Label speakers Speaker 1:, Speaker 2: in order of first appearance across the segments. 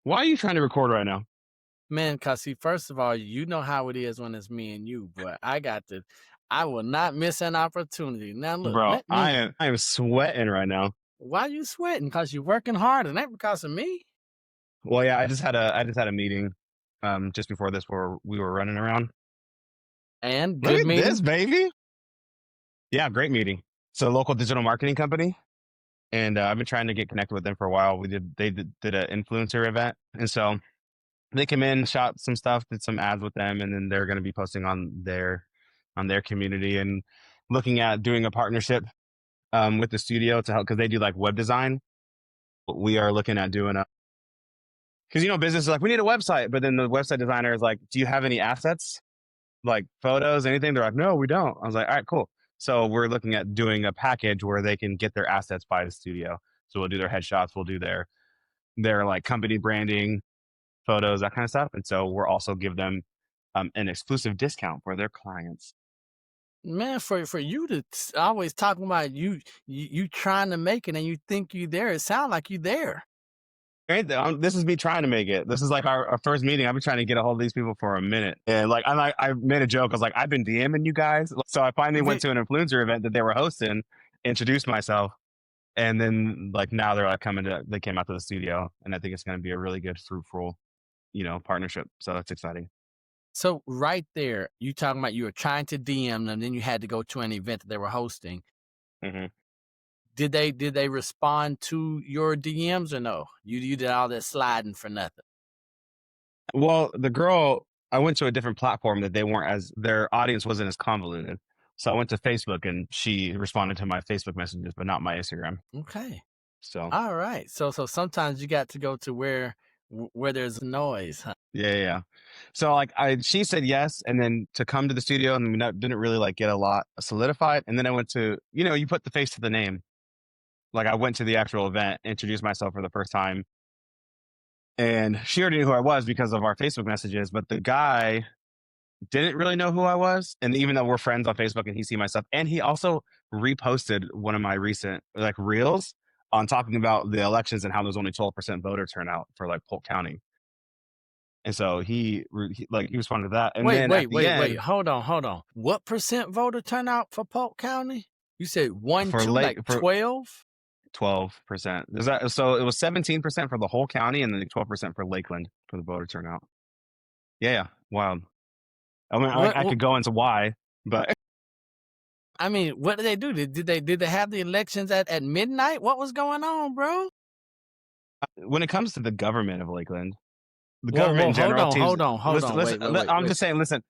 Speaker 1: Why are you trying to record right now?
Speaker 2: Man, cause see, first of all, you know how it is when it's me and you, but I will not miss an opportunity. Now look,
Speaker 1: Bro,
Speaker 2: let
Speaker 1: I
Speaker 2: me
Speaker 1: am sweating right now.
Speaker 2: why you sweating? Cause you working hard and that because of me?
Speaker 1: Well, yeah, I just had a meeting just before this where we were running around.
Speaker 2: And
Speaker 1: Look
Speaker 2: good
Speaker 1: at this,
Speaker 2: meeting?
Speaker 1: baby. Yeah, great meeting. It's a local digital marketing company, and I've been trying to get connected with them for a while. They did an influencer event, and so they came in, shot some stuff, did some ads with them, and then they're going to be posting on their community and looking at doing a partnership with the studio to help because they do like web design. We are looking at doing a because business is like we need a website, but then the website designer is like, do you have any assets like photos, anything? They're like, no, we don't. I was like, all right, cool. So we're looking at doing a package where they can get their assets by the studio. So we'll do their headshots, we'll do their like company branding, photos, that kind of stuff. And so we're also give them an exclusive discount for their clients.
Speaker 2: Man, for you to always talking about you trying to make it and you think you there, it sounds like you there.
Speaker 1: Right? This is me trying to make it. This is like our first meeting. I've been trying to get a hold of these people for a minute. And I made a joke. I was like, I've been DMing you guys. So I finally went
Speaker 2: The-
Speaker 1: to an influencer event that they were hosting, introduced myself. And then like now they're like they came out to the studio, and I think it's going to be a really good, fruitful, partnership. So that's exciting.
Speaker 2: So right there, you talking about you were trying to DM them, then you had to go to an event that they were hosting.
Speaker 1: hmm
Speaker 2: Did they respond to your DMs or no? You did all that sliding for nothing.
Speaker 1: Well, the girl, I went to a different platform that their audience wasn't as convoluted. So I went to Facebook and she responded to my Facebook messages, but not my Instagram.
Speaker 2: Okay.
Speaker 1: So
Speaker 2: All right. So sometimes you got to go to where there's noise, huh?
Speaker 1: yeah. So like she said yes, and then to come to the studio, and we didn't really like get a lot solidified. And then I went to, you put the face to the name. Like I went to the actual event, introduced myself for the first time, and she already knew who I was because of our Facebook messages. But the guy didn't really know who I was, and even though we're friends on Facebook and he see my stuff, and he also reposted one of my recent like reels on talking about the elections and how there's only 12% voter turnout for like Polk County. And so he responded to that. And then at the
Speaker 2: Wait.
Speaker 1: end,
Speaker 2: Hold on. What percent voter turnout for Polk County? You said 1,
Speaker 1: for
Speaker 2: 2,
Speaker 1: late
Speaker 2: like
Speaker 1: for
Speaker 2: 12?
Speaker 1: 12%. So it was 17% for the whole county, and then 12% for Lakeland for the voter turnout. Yeah, wild. I mean, I
Speaker 2: What
Speaker 1: could go into why, but
Speaker 2: I mean, what did they do? Did they have the elections at midnight? What was going on, bro?
Speaker 1: when it comes to the government of Lakeland, the government
Speaker 2: Whoa,
Speaker 1: in general teams.
Speaker 2: hold on.
Speaker 1: Listen, listen. I'm
Speaker 2: Wait.
Speaker 1: just saying. Listen,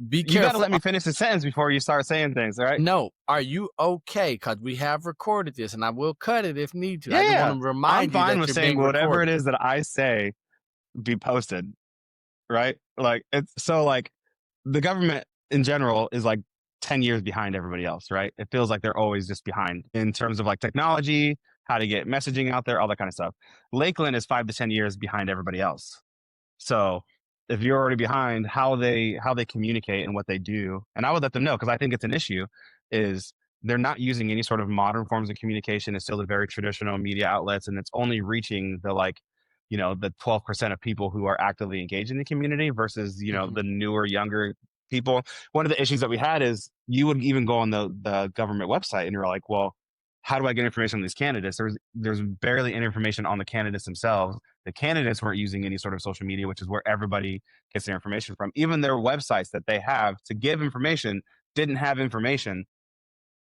Speaker 2: Be
Speaker 1: you got to
Speaker 2: careful.
Speaker 1: let me finish the sentence before you start saying things. All right?
Speaker 2: No, are you okay? Because we have recorded this, and I will cut it if need to. I just
Speaker 1: Yeah.
Speaker 2: want to
Speaker 1: I'm
Speaker 2: remind you
Speaker 1: fine
Speaker 2: that
Speaker 1: with
Speaker 2: you're
Speaker 1: saying
Speaker 2: being
Speaker 1: whatever it
Speaker 2: recorded.
Speaker 1: is that I say be posted. Right? Like it's so like the government in general is like 10 years behind everybody else, right? It feels like they're always just behind in terms of like technology, how to get messaging out there, all that kind of stuff. Lakeland is 5 to 10 years behind everybody else. So if you're already behind how they communicate and what they do, and I would let them know because I think it's an issue, is they're not using any sort of modern forms of communication. It's still the very traditional media outlets, and it's only reaching the the 12% of people who are actively engaged in the community versus
Speaker 2: Mhm.
Speaker 1: the newer, younger people. One of the issues that we had is you would even go on the government website and you're like, well, how do I get information on these candidates? There's barely any information on the candidates themselves. The candidates weren't using any sort of social media, which is where everybody gets their information from. Even their websites that they have to give information didn't have information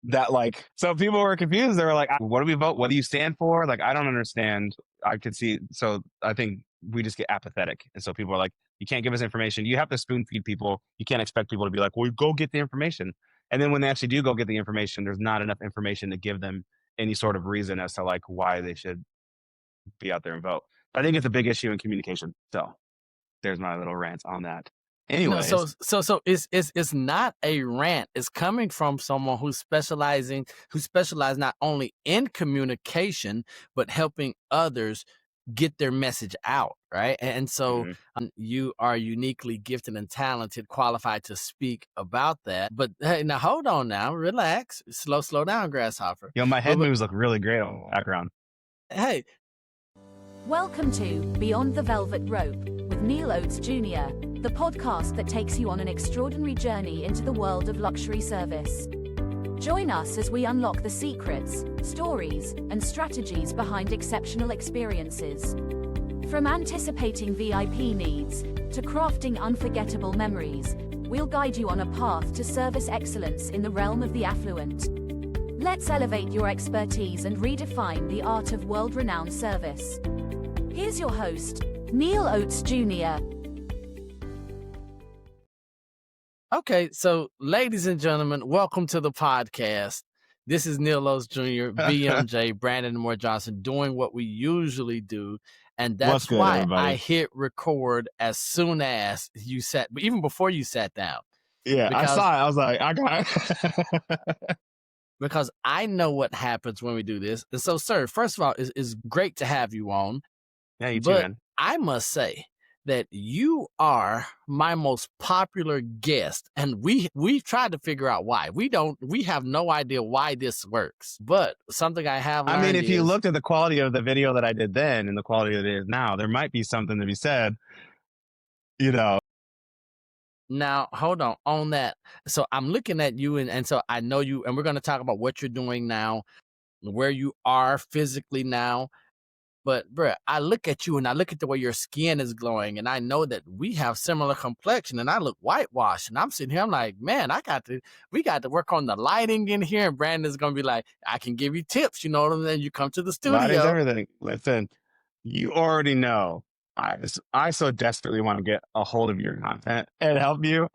Speaker 1: that so people were confused. They were like, what do we vote? What do you stand for? Like, I don't understand. I could see. So I think we just get apathetic. And so people are like, you can't give us information. You have to spoon feed people. You can't expect people to be like, well, go get the information. And then when they actually do go get the information, there's not enough information to give them any sort of reason as to like why they should be out there and vote. I think it's a big issue in communication. So there's my little rant on that.
Speaker 2: No,
Speaker 1: Anyways,
Speaker 2: it's not a rant. It's coming from someone who specialize not only in communication but helping others get their message out, right? And so
Speaker 1: mhm.
Speaker 2: you are uniquely gifted and talented, qualified to speak about that. But hey, now hold on, now relax, slow down, grasshopper.
Speaker 1: My
Speaker 2: But,
Speaker 1: head moves look really great on the background.
Speaker 2: hey,
Speaker 3: Welcome to Beyond the Velvet Rope with Neil Oates Jr., the podcast that takes you on an extraordinary journey into the world of luxury service. Join us as we unlock the secrets, stories, and strategies behind exceptional experiences. From anticipating VIP needs to crafting unforgettable memories, we'll guide you on a path to service excellence in the realm of the affluent. Let's elevate your expertise and redefine the art of world-renowned service. Here's your host, Neil Oates Jr.
Speaker 2: Okay, so ladies and gentlemen, welcome to the podcast. This is Neil Oates Jr., BMJ, Brandon Moore Johnson, doing what we usually do. And
Speaker 1: What's
Speaker 2: that's
Speaker 1: good,
Speaker 2: why
Speaker 1: everybody?
Speaker 2: I hit record as soon as you sat, even before you sat down.
Speaker 1: Yeah, I
Speaker 2: Because-
Speaker 1: saw it. I was like, I got it.
Speaker 2: Because I know what happens when we do this. And so, sir, first of all, it's great to have you on.
Speaker 1: Yeah, you too,
Speaker 2: But
Speaker 1: man.
Speaker 2: I must say that you are my most popular guest, and we've tried to figure out why. We have no idea why this works. But something I have learned
Speaker 1: I mean, if you
Speaker 2: is-
Speaker 1: looked at the quality of the video that I did then and the quality that it is now, there might be something to be said, you know.
Speaker 2: Now, hold on that. So I'm looking at you, and so I know you, and we're going to talk about what you're doing now, where you are physically now. But, bruh, I look at you and I look at the way your skin is glowing, and I know that we have similar complexion, and I look whitewashed. And I'm sitting here, I'm like, man, we got to work on the lighting in here. And Brandon's going to be like, I can give you tips, you know what I mean? You come to the studio.
Speaker 1: Lighting's everything. Listen, you already know I so desperately want to get a hold of your content and help you.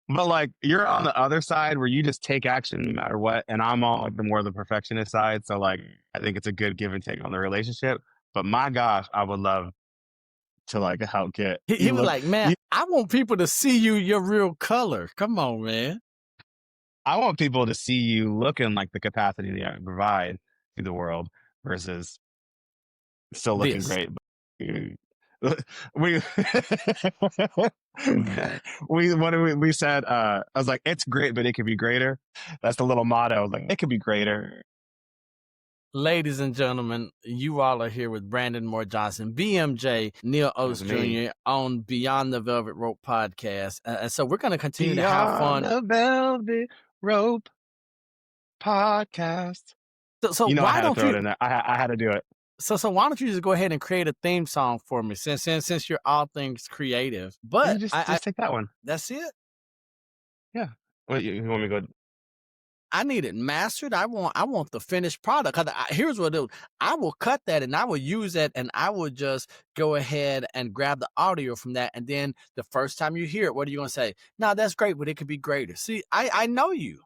Speaker 1: But like, you're on the other side where you just take action no matter what. And I'm on like the more the perfectionist side. So like, I think it's a good give and take on the relationship. But my gosh, I would love to like help get.
Speaker 2: He was like, man, I want people to see your real color. Come on, man.
Speaker 1: I want people to see you looking like the capacity that you provide to the world versus still looking
Speaker 2: This.
Speaker 1: great. We we said I was like, it's great, but it could be greater. That's the little motto. I was like, it could be greater.
Speaker 2: Ladies and gentlemen, you all are here with Brandon Moore Johnson, BMJ, Neil Oates
Speaker 1: That's me.
Speaker 2: Jr. on Beyond the Velvet Rope podcast. And so we're going to continue to have fun.
Speaker 1: Beyond the Velvet Rope podcast.
Speaker 2: So
Speaker 1: You know, I
Speaker 2: why
Speaker 1: had to
Speaker 2: don't
Speaker 1: throw it
Speaker 2: you?
Speaker 1: in there. I had to do it.
Speaker 2: So why don't you just go ahead and create a theme song for me, since you're all things creative? But
Speaker 1: You just take that one.
Speaker 2: that's it.
Speaker 1: Yeah. What, you want me to go?
Speaker 2: I need it mastered. I want the finished product. Here's what I'll do. I will cut that and I will use that, and I will just go ahead and grab the audio from that. And then the first time you hear it, what are you going to say? No, that's great, but it could be greater. See, I know you.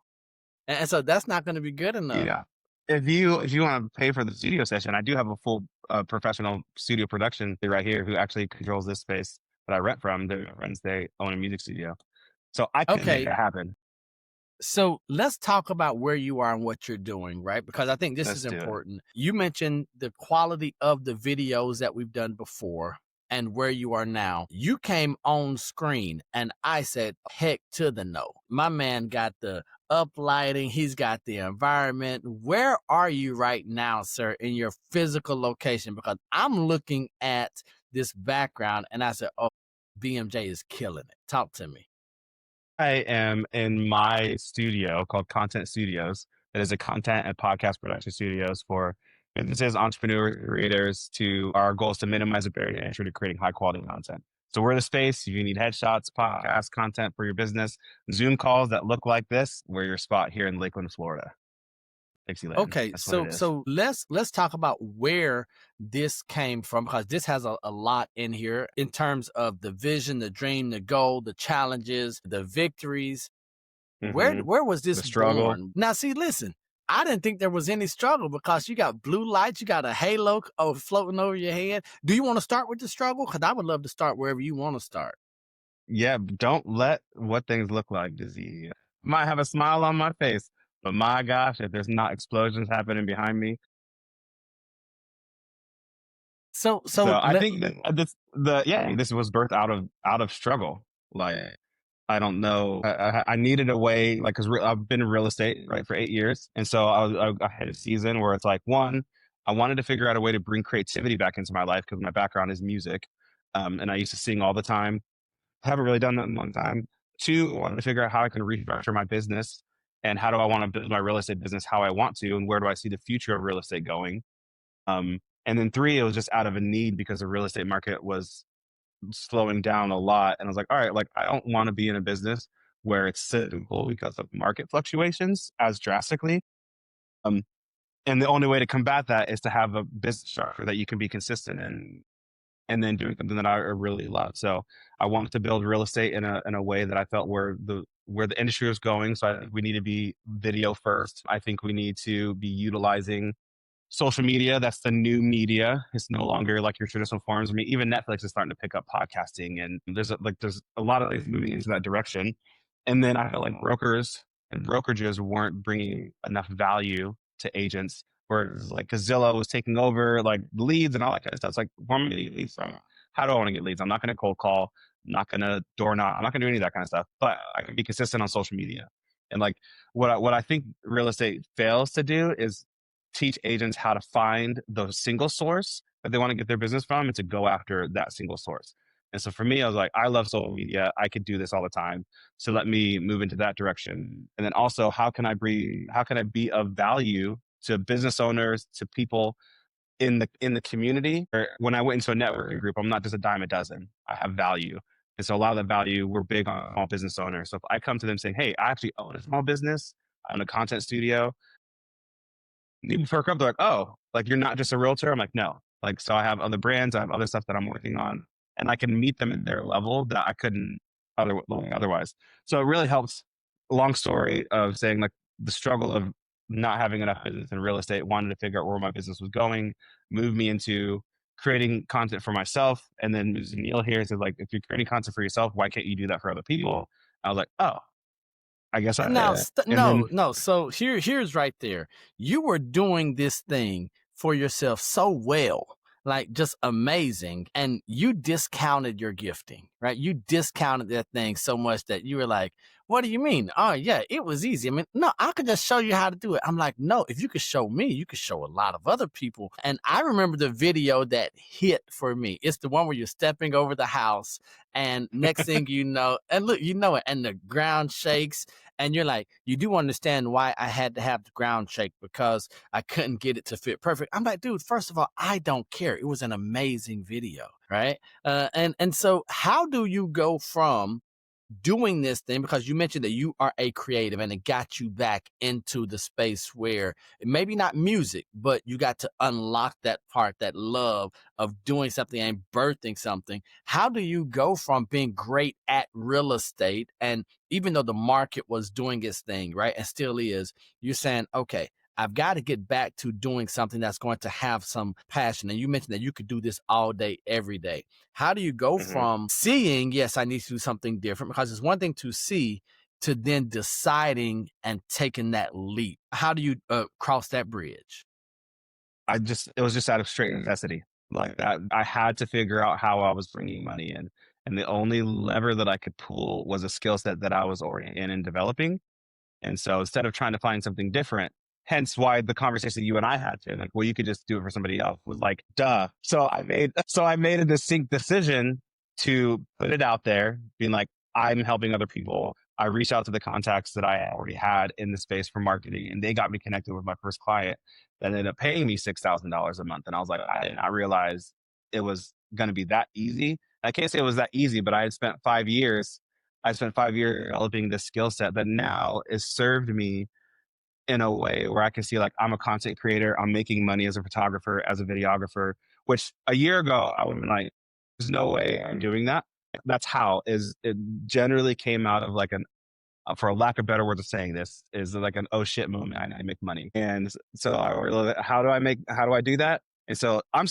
Speaker 2: And so that's not going to be good enough.
Speaker 1: Yeah. If you want to pay for the studio session, I do have a full professional studio production right here who actually controls this space that I rent from. They own a music studio. So I can make it happen.
Speaker 2: So let's talk about where you are and what you're doing, right? Because I think this is important. You mentioned the quality of the videos that we've done before and where you are now. You came on screen and I said, heck to the no. My man got the uplighting. He's got the environment. Where are you right now, sir, in your physical location? Because I'm looking at this background and I said, oh, BMJ is killing it. Talk to me.
Speaker 1: I am in my studio called Content Studios. That is a content and podcast production studios for businesses, entrepreneurs, creators. Our goal is to minimize the barrier to entry to creating high quality content. So we're the space. If you need headshots, podcast content for your business, Zoom calls that look like this, we're your spot here in Lakeland, Florida. Dixieland.
Speaker 2: Okay, so let's talk about where this came from, because this has a lot in here in terms of the vision, the dream, the goal, the challenges, the victories.
Speaker 1: Mm-hmm.
Speaker 2: Where was this
Speaker 1: the struggle?
Speaker 2: Born? Now, see, listen, I didn't think there was any struggle because you got blue lights, you got a halo floating over your head. Do you want to start with the struggle? Because I would love to start wherever you want to start.
Speaker 1: Yeah, don't let what things look like disease. Might have a smile on my face, but my gosh, if there's not explosions happening behind me.
Speaker 2: So
Speaker 1: I think that this was birthed out of struggle. Like, I don't know. I needed a way, like, because I've been in real estate, right, for 8 years. And so I had a season where it's like, one, I wanted to figure out a way to bring creativity back into my life because my background is music. And I used to sing all the time. Haven't really done that in a long time. Two, I wanted to figure out how I can restructure my business and how do I want to build my real estate business how I want to, and where do I see the future of real estate going. And then three, it was just out of a need because the real estate market was slowing down a lot. And I was like, all right, like I don't want to be in a business where it's cyclical because of market fluctuations as drastically. Um, and the only way to combat that is to have a business structure that you can be consistent in and then doing something that I really love. So I wanted to build real estate in a way that I felt where the industry was going. So I think we need to be video first. I think we need to be utilizing social media. That's the new media. It's no longer like your traditional forms. I mean, even Netflix is starting to pick up podcasting, and there's a lot of things moving into that direction. And then I felt like brokers and brokerages weren't bringing enough value to agents. Where like Zillow was taking over like leads and all that kind of stuff. It's like, well, I'm gonna get leads from. How do I want to get leads? I'm not going to cold call. I'm not going to door knock. I'm not going to do any of that kind of stuff. But I can be consistent on social media. And like what I think real estate fails to do is teach agents how to find the single source that they want to get their business from and to go after that single source. And so for me, I was like, I love social media. I could do this all the time. So let me move into that direction. And then also, how can I be of value to business owners, to people in the community? Or when I went into a networking group, I'm not just a dime a dozen. I have value. And so a lot of that value, we're big on small business owners. So if I come to them saying, hey, I actually own a small business, I own a content studio, even for a couple, they're like, oh, like you're not just a realtor? I'm like, no. Like, so I have other brands, I have other stuff that I'm working on, and I can meet them at their level that I couldn't otherwise. So it really helps. Long story of saying like the struggle of not having enough business in real estate, wanted to figure out where my business was going, moved me into creating content for myself. And then Neil here said like, if you're creating content for yourself, why can't you do that for other people? I was like, oh, I guess
Speaker 2: Now,
Speaker 1: and then
Speaker 2: no. So here's right there. You were doing this thing for yourself so well, like just amazing, and you discounted your gifting, right? You discounted that thing so much that you were like, "What do you mean? Oh yeah, it was easy. I mean, no, I could just show you how to do it." I'm like, "No, if you could show me, you could show a lot of other people." And I remember the video that hit for me. It's the one where you're stepping over the house, and next thing you know, and look, you know it, and the ground shakes. And you're like, you do understand why I had to have the ground shake because I couldn't get it to fit perfect. I'm like, dude, first of all, I don't care. It was an amazing video, right? And so how do you go from doing this thing, because you mentioned that you are a creative and it got you back into the space where maybe not music, but you got to unlock that part, that love of doing something and birthing something. How do you go from being great at real estate, and even though the market was doing its thing, right, and still is, you're saying, okay, I've got to get back to doing something that's going to have some passion. And you mentioned that you could do this all day, every day. How do you go
Speaker 1: mhm.
Speaker 2: from seeing, yes, I need to do something different, because it's one thing to see, to then deciding and taking that leap? How do you cross that bridge?
Speaker 1: It was just out of straight necessity. Like I had to figure out how I was bringing money in. And the only lever that I could pull was a skill set that I was already in and developing. And so instead of trying to find something different, hence why the conversation you and I had to like, well, you could just do it for somebody else, was like, duh. So I made a distinct decision to put it out there, being like, I'm helping other people. I reached out to the contacts that I already had in the space for marketing, and they got me connected with my first client that ended up paying me $6,000 a month. And I was like, I did not realize it was going to be that easy. I can't say it was that easy, but I spent 5 years developing this skill set that now has served me in a way where I can see like I'm a content creator, I'm making money as a photographer, as a videographer, which a year ago I would have been like, there's no way I'm doing that. That's how is it generally came out of like an for a lack of better words of saying this is like an oh shit moment. I make money. And so how do I do that? And so I'm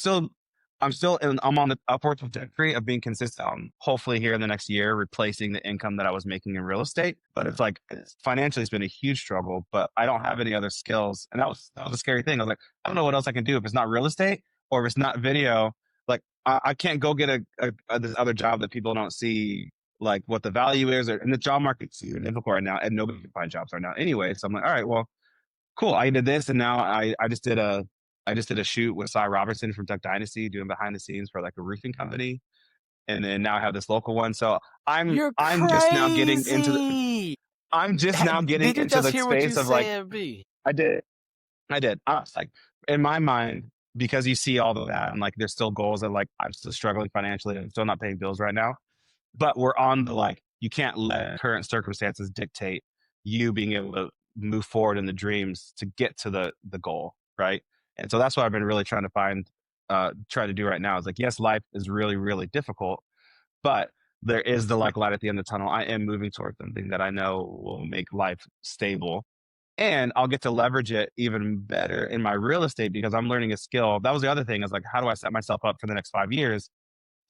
Speaker 1: on the upward trajectory of being consistent. Hopefully here in the next year, replacing the income that I was making in real estate. But it's like financially, it's been a huge struggle. But I don't have any other skills, and that was a scary thing. I was like, I don't know what else I can do if it's not real estate or if it's not video. Like I can't go get this other job that people don't see like what the value is, and the job market's difficult right now, and nobody can find jobs right now anyway. So I'm like, all right, well, cool. I did this, and now I just did I just did a shoot with Cy Robertson from Duck Dynasty doing behind the scenes for like a roofing company. And then now I have this local one. So
Speaker 2: You're
Speaker 1: I'm just now getting into
Speaker 2: crazy.
Speaker 1: I'm just now getting
Speaker 2: Did you
Speaker 1: into
Speaker 2: just
Speaker 1: the
Speaker 2: hear what you
Speaker 1: space of like,
Speaker 2: said, B?
Speaker 1: I did. I did. I was like, in my mind, because you see all of that, and like there's still goals that like I'm still struggling financially. I'm still not paying bills right now. But we're on the like, you can't let current circumstances dictate you being able to move forward in the dreams to get to the goal, right? And so that's what I've been really trying to try to do right now is like, yes, life is really, really difficult, but there is the like light at the end of the tunnel. I am moving towards something that I know will make life stable. And I'll get to leverage it even better in my real estate because I'm learning a skill. That was the other thing is like, how do I set myself up for the next 5 years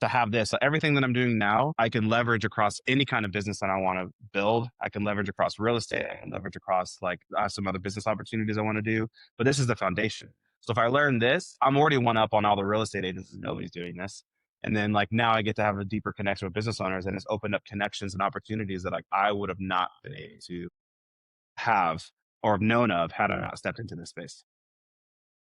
Speaker 1: to have this? So everything that I'm doing now, I can leverage across any kind of business that I want to build. I can leverage across real estate. I can leverage across like some other business opportunities I want to do. But this is the foundation. So if I learn this, I'm already one up on all the real estate agents. Nobody's doing this. And then like now I get to have a deeper connection with business owners and it's opened up connections and opportunities that like I would have not been able to have or have known of had I not stepped into this space.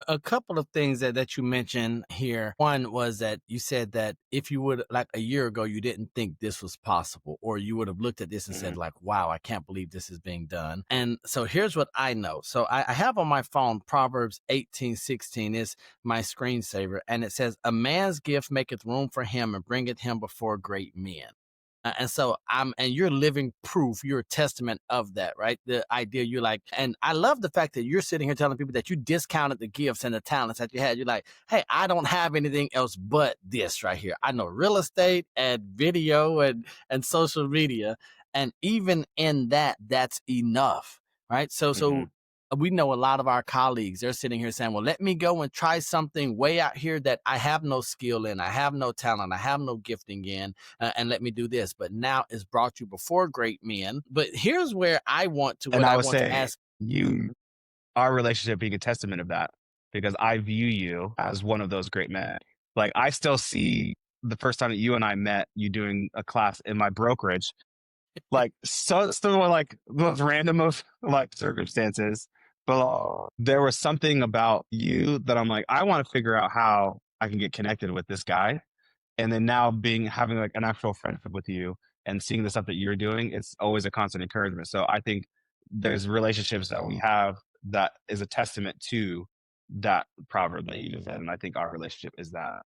Speaker 2: A couple of things that you mentioned here. One was that you said that if you would, like a year ago, you didn't think this was possible, or you would have looked at this and said like, wow, I can't believe this is being done. And so here's what I know. So I have on my phone, Proverbs 18:16 is my screensaver. And it says, a man's gift maketh room for him and bringeth him before great men. And so and you're living proof, you're a testament of that, right? The idea you're like, and I love the fact that you're sitting here telling people that you discounted the gifts and the talents that you had. You're like, hey, I don't have anything else but this right here. I know real estate and video and social media. And even in that, that's enough, right? So we know a lot of our colleagues, they're sitting here saying, well, let me go and try something way out here that I have no skill in, I have no talent, I have no gifting in, and let me do this. But now it's brought you before great men. But here's where I want to,
Speaker 1: And
Speaker 2: what
Speaker 1: I
Speaker 2: I
Speaker 1: would
Speaker 2: want to
Speaker 1: say
Speaker 2: ask.
Speaker 1: our relationship being a testament of that because I view you as one of those great men. Like I still see the first time that you and I met, you doing a class in my brokerage, like so still like the most random of like circumstances. But there was something about you that I'm like, I want to figure out how I can get connected with this guy. And then now having like an actual friendship with you and seeing the stuff that you're doing, it's always a constant encouragement. So I think there's relationships that we have that is a testament to that proverb that you just said. And I think our relationship is that.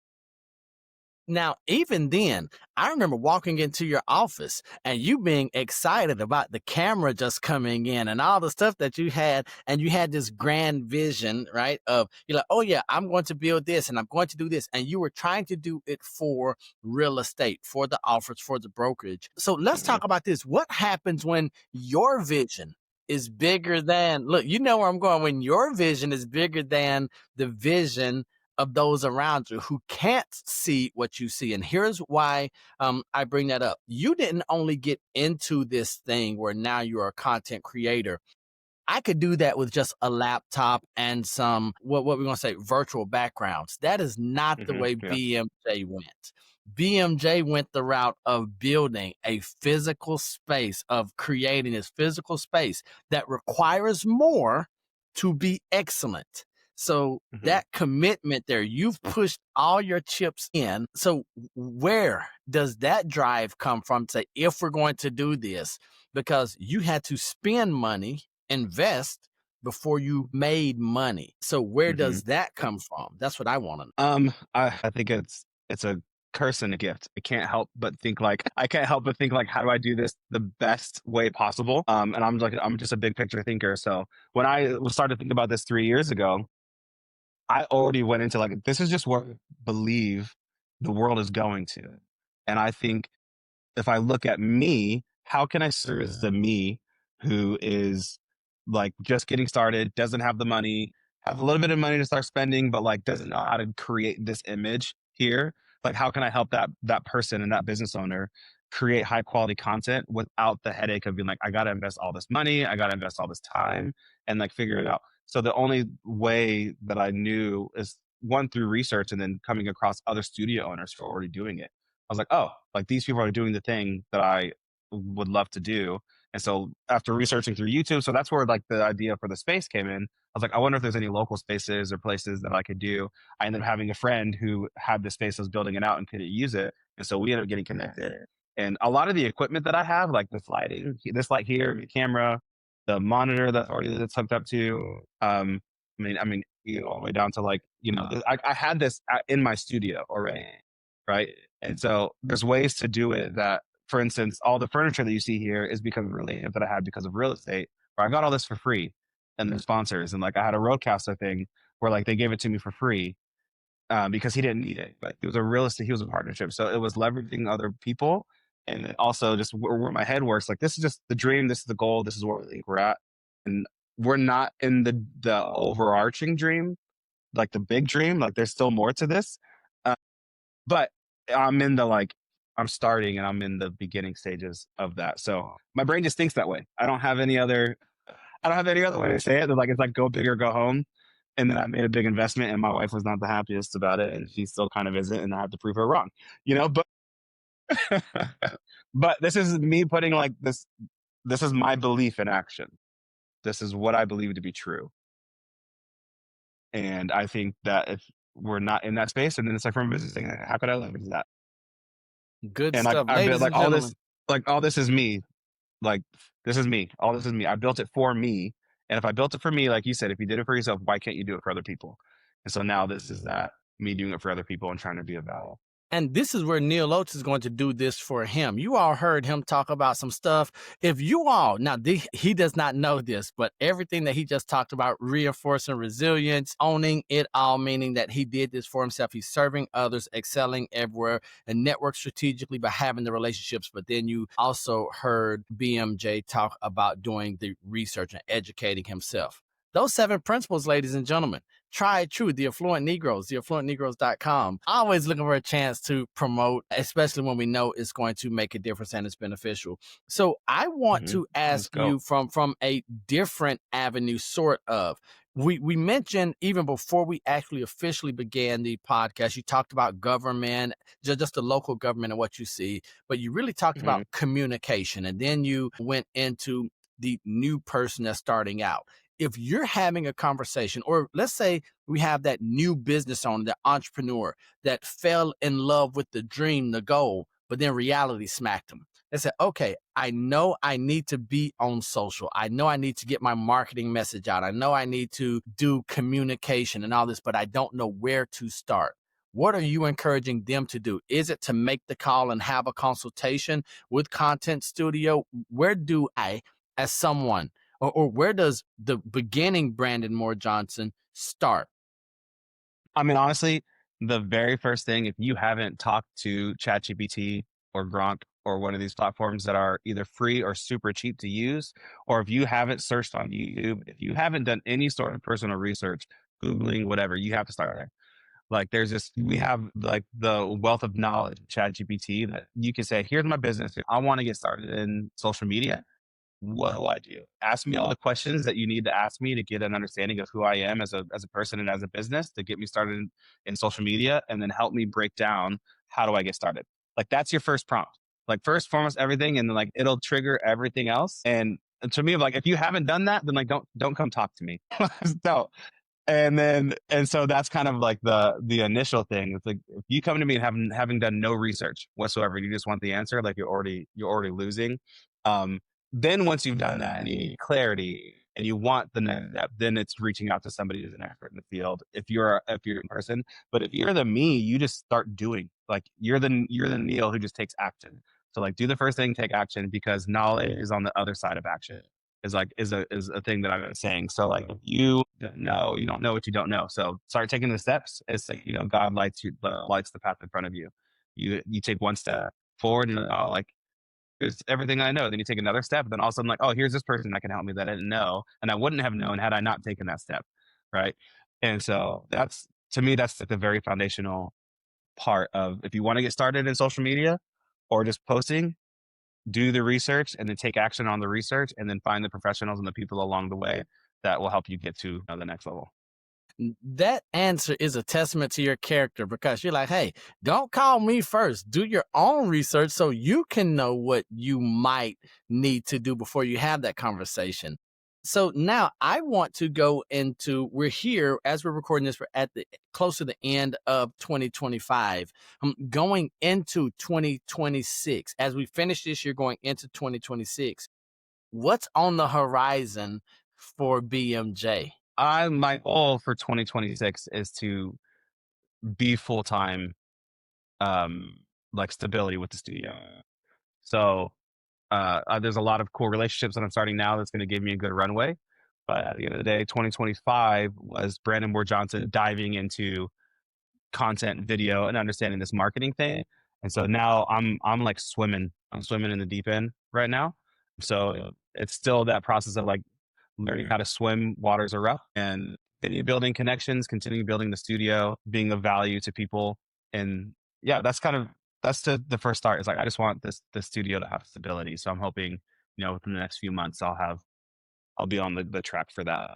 Speaker 2: Now, even then, I remember walking into your office and you being excited about the camera just coming in and all the stuff that you had. And you had this grand vision, right? Of you're like, oh, yeah, I'm going to build this and I'm going to do this. And you were trying to do it for real estate, for the offers, for the brokerage. So let's talk about this. What happens when your vision is bigger than, look, you know where I'm going, when your vision is bigger than the vision of those around you who can't see what you see? And here's why I bring that up. You didn't only get into this thing where now you're a content creator. I could do that with just a laptop and some, what we're going to say, virtual backgrounds. That is not the way
Speaker 1: Yeah.
Speaker 2: BMJ went. BMJ went the route of building a physical space, of creating this physical space that requires more to be excellent. So that commitment there, you've pushed all your chips in. So where does that drive come from to say, if we're going to do this? Because you had to spend money, invest before you made money. So where does that come from? That's what I want to know.
Speaker 1: I think it's a curse and a gift. I can't help but think like, how do I do this the best way possible? And I'm just a big picture thinker. So when I started to think about this 3 years ago, I already went into like, this is just what I believe the world is going to. And I think if I look at me, how can I service the me who is like just getting started, doesn't have the money, have a little bit of money to start spending, but like doesn't know how to create this image here? Like, how can I help that person and that business owner create high quality content without the headache of being like, I got to invest all this money, I got to invest all this time and like figure it out. So the only way that I knew is one through research and then coming across other studio owners who are already doing it. I was like, oh, like these people are doing the thing that I would love to do. And so after researching through YouTube, so that's where like the idea for the space came in. I was like, I wonder if there's any local spaces or places that I could do. I ended up having a friend who had the space, was building it out and couldn't use it. And so we ended up getting connected. And a lot of the equipment that I have, like this lighting, this light here, the camera, the monitor that's hooked up to, all the way down to like, I had this in my studio already, right? And so there's ways to do it that, for instance, all the furniture that you see here is because of relationship that I had because of real estate, where I got all this for free and the sponsors. And like I had a roadcaster thing where like they gave it to me for free because he didn't need it. But it was a real estate, he was a partnership. So it was leveraging other people and also just where my head works. Like this is just the dream, this is the goal, this is where we think we're at. And we're not in the overarching dream, like the big dream, like there's still more to this. Uh, but I'm in the like, I'm starting and I'm in the beginning stages of that. So my brain just thinks that way. I don't have any other way to say it. Like, it's like go big or go home. And then I made a big investment and my wife was not the happiest about it. And she still kind of isn't. And I have to prove her wrong, but, but this is me putting like this is my belief in action. This is what I believe to be true. And I think that if we're not in that space, and then it's like from business, how could I leverage that?
Speaker 2: Good
Speaker 1: And like
Speaker 2: stuff.
Speaker 1: I built
Speaker 2: Ladies
Speaker 1: like
Speaker 2: and
Speaker 1: all
Speaker 2: gentlemen.
Speaker 1: this, like all this is me. Like this is me. All this is me. I built it for me. And if I built it for me, like you said, if you did it for yourself, why can't you do it for other people? And so now this is that me doing it for other people and trying to be of value.
Speaker 2: And this is where Neil Oates is going to do this for him. You all heard him talk about some stuff. If you all, now he does not know this, but everything that he just talked about, reinforcing resilience, owning it all, meaning that he did this for himself. He's serving others, excelling everywhere, and network strategically by having the relationships. But then you also heard BMJ talk about doing the research and educating himself. Those 7 principles, ladies and gentlemen, tried true, the Affluent Negroes, theaffluentnegroes.com. Always looking for a chance to promote, especially when we know it's going to make a difference and it's beneficial. So I want to ask you from a different avenue, sort of. We mentioned even before we actually officially began the podcast, you talked about government, just the local government and what you see, but you really talked about communication. And then you went into the new person that's starting out. If you're having a conversation, or let's say we have that new business owner, the entrepreneur that fell in love with the dream, the goal, but then reality smacked them. They said, okay, I know I need to be on social. I know I need to get my marketing message out. I know I need to do communication and all this, but I don't know where to start. What are you encouraging them to do? Is it to make the call and have a consultation with Content Studio? Where do I, as someone, or where does the beginning Brandon Moore Johnson start?
Speaker 1: I mean, honestly, the very first thing, if you haven't talked to ChatGPT or Gronk or one of these platforms that are either free or super cheap to use, or if you haven't searched on YouTube, if you haven't done any sort of personal research, Googling, whatever, you have to start there. Like we have like the wealth of knowledge, ChatGPT, that you can say, here's my business. I want to get started in social media. What do I do? Ask me all the questions that you need to ask me to get an understanding of who I am as a person and as a business, to get me started in social media, and then help me break down how do I get started. Like that's your first prompt. Like first, foremost, everything, and then like it'll trigger everything else. And to me, like if you haven't done that, then like don't come talk to me. So and so that's kind of like the initial thing. It's like if you come to me and having done no research whatsoever, you just want the answer, like you're already losing. Then once you've done that and you need clarity and you want the next step, then it's reaching out to somebody who's an expert in the field. If you're a person, but if you're the me, you just start doing. Like you're the Neil who just takes action. So like do the first thing, take action, because knowledge is on the other side of action. Is a thing that I'm saying. So like if you don't know what you don't know. So start taking the steps. It's like God lights the path in front of you. You take one step forward and like here's everything I know. Then you take another step. Then all of a sudden, like, oh, here's this person that can help me that I didn't know. And I wouldn't have known had I not taken that step. Right. And so to me, that's like the very foundational part of, if you want to get started in social media or just posting, do the research and then take action on the research, and then find the professionals and the people along the way that will help you get to the next level.
Speaker 2: That answer is a testament to your character, because you're like, hey, don't call me first. Do your own research so you can know what you might need to do before you have that conversation. So now I want to go into, we're here as we're recording this, we're at the close to the end of 2025. Going into 2026. As we finish this year, going into 2026, what's on the horizon for BMJ?
Speaker 1: My goal for 2026 is to be full-time, like stability with the studio. So there's a lot of cool relationships that I'm starting now that's going to give me a good runway. But at the end of the day, 2025 was Brandon Moore Johnson diving into content, video, and understanding this marketing thing. And so now I'm like swimming. I'm swimming in the deep end right now. So it's still that process of like learning how to swim. Waters are rough, and continue building connections, continue building the studio, being of value to people. And yeah, that's the first start. Is like, I just want the studio to have stability. So I'm hoping, within the next few months, I'll be on the track for that.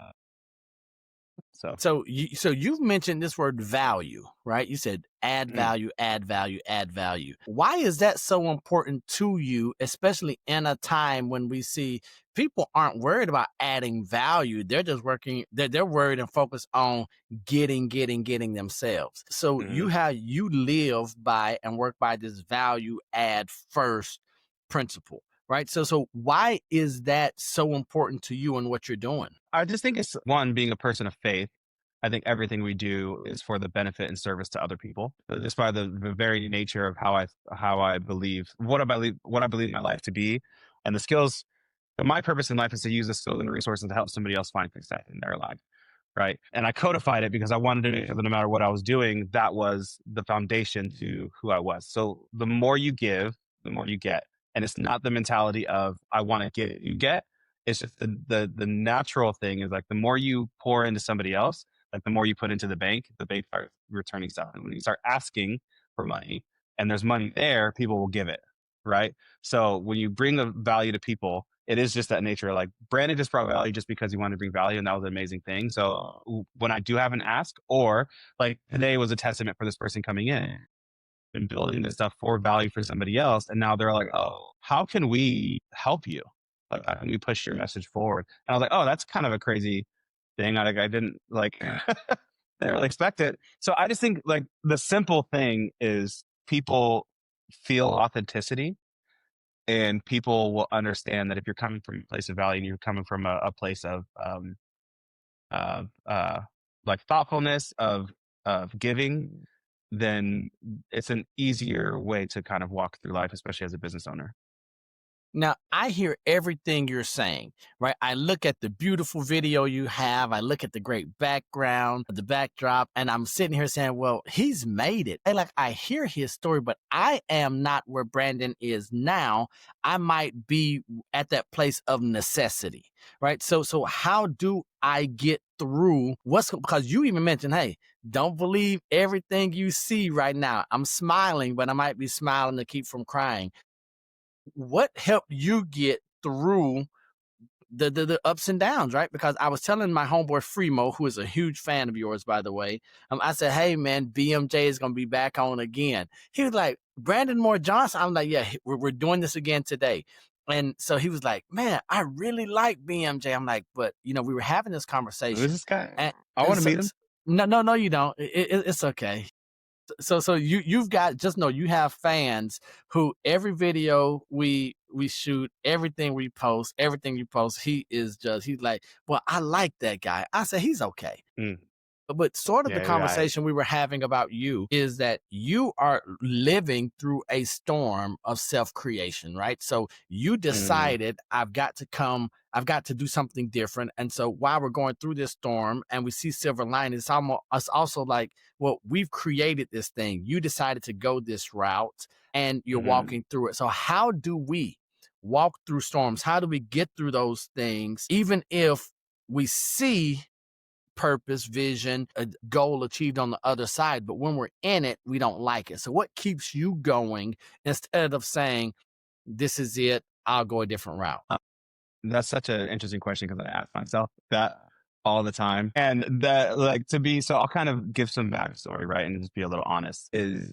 Speaker 2: So you've mentioned this word value, right? You said add value, add value, add value. Why is that so important to you, especially in a time when we see people aren't worried about adding value? They're just working, they're worried and focused on getting themselves. So you live by and work by this value add first principle. Right. So why is that so important to you and what you're doing?
Speaker 1: I just think it's, one, being a person of faith. I think everything we do is for the benefit and service to other people. Just by the very nature of how I believe, what I believe my life to be, and the skills. My purpose in life is to use the skills and resources to help somebody else find success in their life. Right. And I codified it because I wanted to make sure that no matter what I was doing, that was the foundation to who I was. So the more you give, the more you get. And it's not the mentality of, I want to get, you get. It's just the natural thing is like, the more you pour into somebody else, like the more you put into the bank starts returning stuff. And when you start asking for money and there's money there, people will give it. Right. So when you bring the value to people, it is just that nature. Like, Brandon just brought value just because he wanted to bring value, and that was an amazing thing. So when I do have an ask, or like today was a testament for this person coming in and building this stuff for value for somebody else, and now they're like, oh, how can we help you? Like, how can we push your message forward? And I was like, oh, that's kind of a crazy thing. I didn't like, didn't really expect it. So I just think like the simple thing is people feel authenticity. And people will understand that if you're coming from a place of value and you're coming from a place of like thoughtfulness, of giving, then it's an easier way to kind of walk through life, especially as a business owner.
Speaker 2: Now, I hear everything you're saying, right? I look at the beautiful video you have. I look at the great background, the backdrop, and I'm sitting here saying, well, he's made it. And like, I hear his story, but I am not where Brandon is now. I might be at that place of necessity, right? So how do I get through because you even mentioned, hey, don't believe everything you see right now. I'm smiling, but I might be smiling to keep from crying. What helped you get through the ups and downs, right? Because I was telling my homeboy Fremo, who is a huge fan of yours, by the way, I said, hey, man, BMJ is going to be back on again. He was like, Brandon Moore Johnson? I'm like, yeah, we're doing this again today. And so he was like, man, I really like BMJ. I'm like, but, we were having this conversation.
Speaker 1: Who's this guy? I want to meet him.
Speaker 2: No, you don't. It's okay. So you've got, just know you have fans who every video we shoot, everything we post, everything you post, he's like, well, I like that guy. I said, he's okay. But sort of the conversation we were having about you is that you are living through a storm of self-creation, right? So you decided, I've got to do something different. And so while we're going through this storm and we see silver lining, it's also like, well, we've created this thing. You decided to go this route and you're walking through it. So how do we walk through storms? How do we get through those things, even if we see purpose, vision, a goal achieved on the other side, but when we're in it, we don't like it? So what keeps you going instead of saying, this is it, I'll go a different route?
Speaker 1: That's such an interesting question, because I asked myself that all the time. And that, like, so I'll kind of give some backstory, right? And just be a little honest is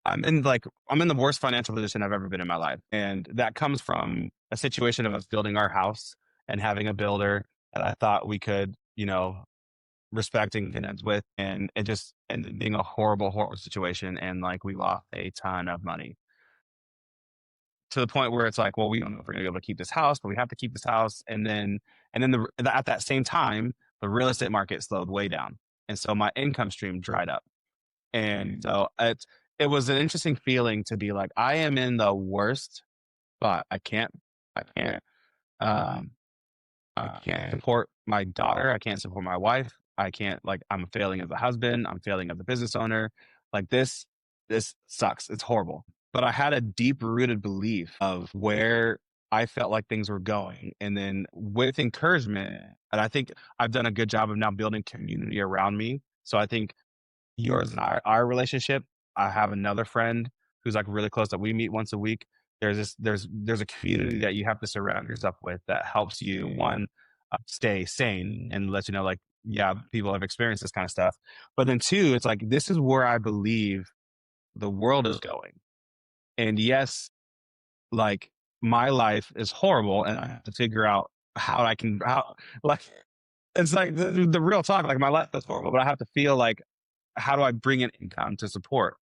Speaker 1: I'm in the worst financial position I've ever been in my life. And that comes from a situation of us building our house and having a builder that I thought we could, respecting finance with, and it just ended up being a horrible, horrible situation. And like we lost a ton of money to the point where it's like, well, we don't know if we're gonna be able to keep this house, but we have to keep this house. And then at that same time, the real estate market slowed way down. And so my income stream dried up. And so it was an interesting feeling to be like, I am in the worst spot. I can't, um, I can't support my daughter. I can't support my wife. I can't, like, I'm failing as a husband. I'm failing as a business owner. Like this sucks. It's horrible. But I had a deep rooted belief of where I felt like things were going. And then with encouragement, and I think I've done a good job of now building community around me. So I think yours and our relationship, I have another friend who's like really close that we meet once a week. There's a community that you have to surround yourself with that helps you, one, stay sane and let you know, like, yeah, people have experienced this kind of stuff. But then two, it's like, this is where I believe the world is going. And yes, like, my life is horrible and I have to figure out like, it's like the real talk, like my life is horrible, but I have to feel like, how do I bring in income to support?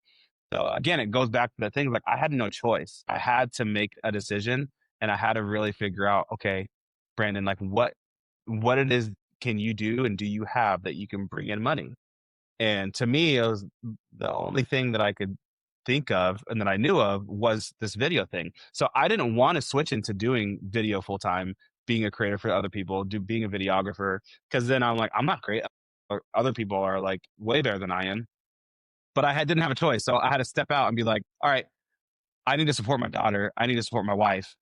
Speaker 1: So again, it goes back to the thing, like, I had no choice. I had to make a decision and I had to really figure out, okay, Brandon, like, what it is can you do and do you have that you can bring in money? And to me, it was the only thing that I could think of and that I knew of was this video thing. So I didn't want to switch into doing video full time, being a creator for other people, being a videographer, because then I'm like, I'm not great. Or other people are like way better than I am. But didn't have a choice. So I had to step out and be like, all right, I need to support my daughter. I need to support my wife.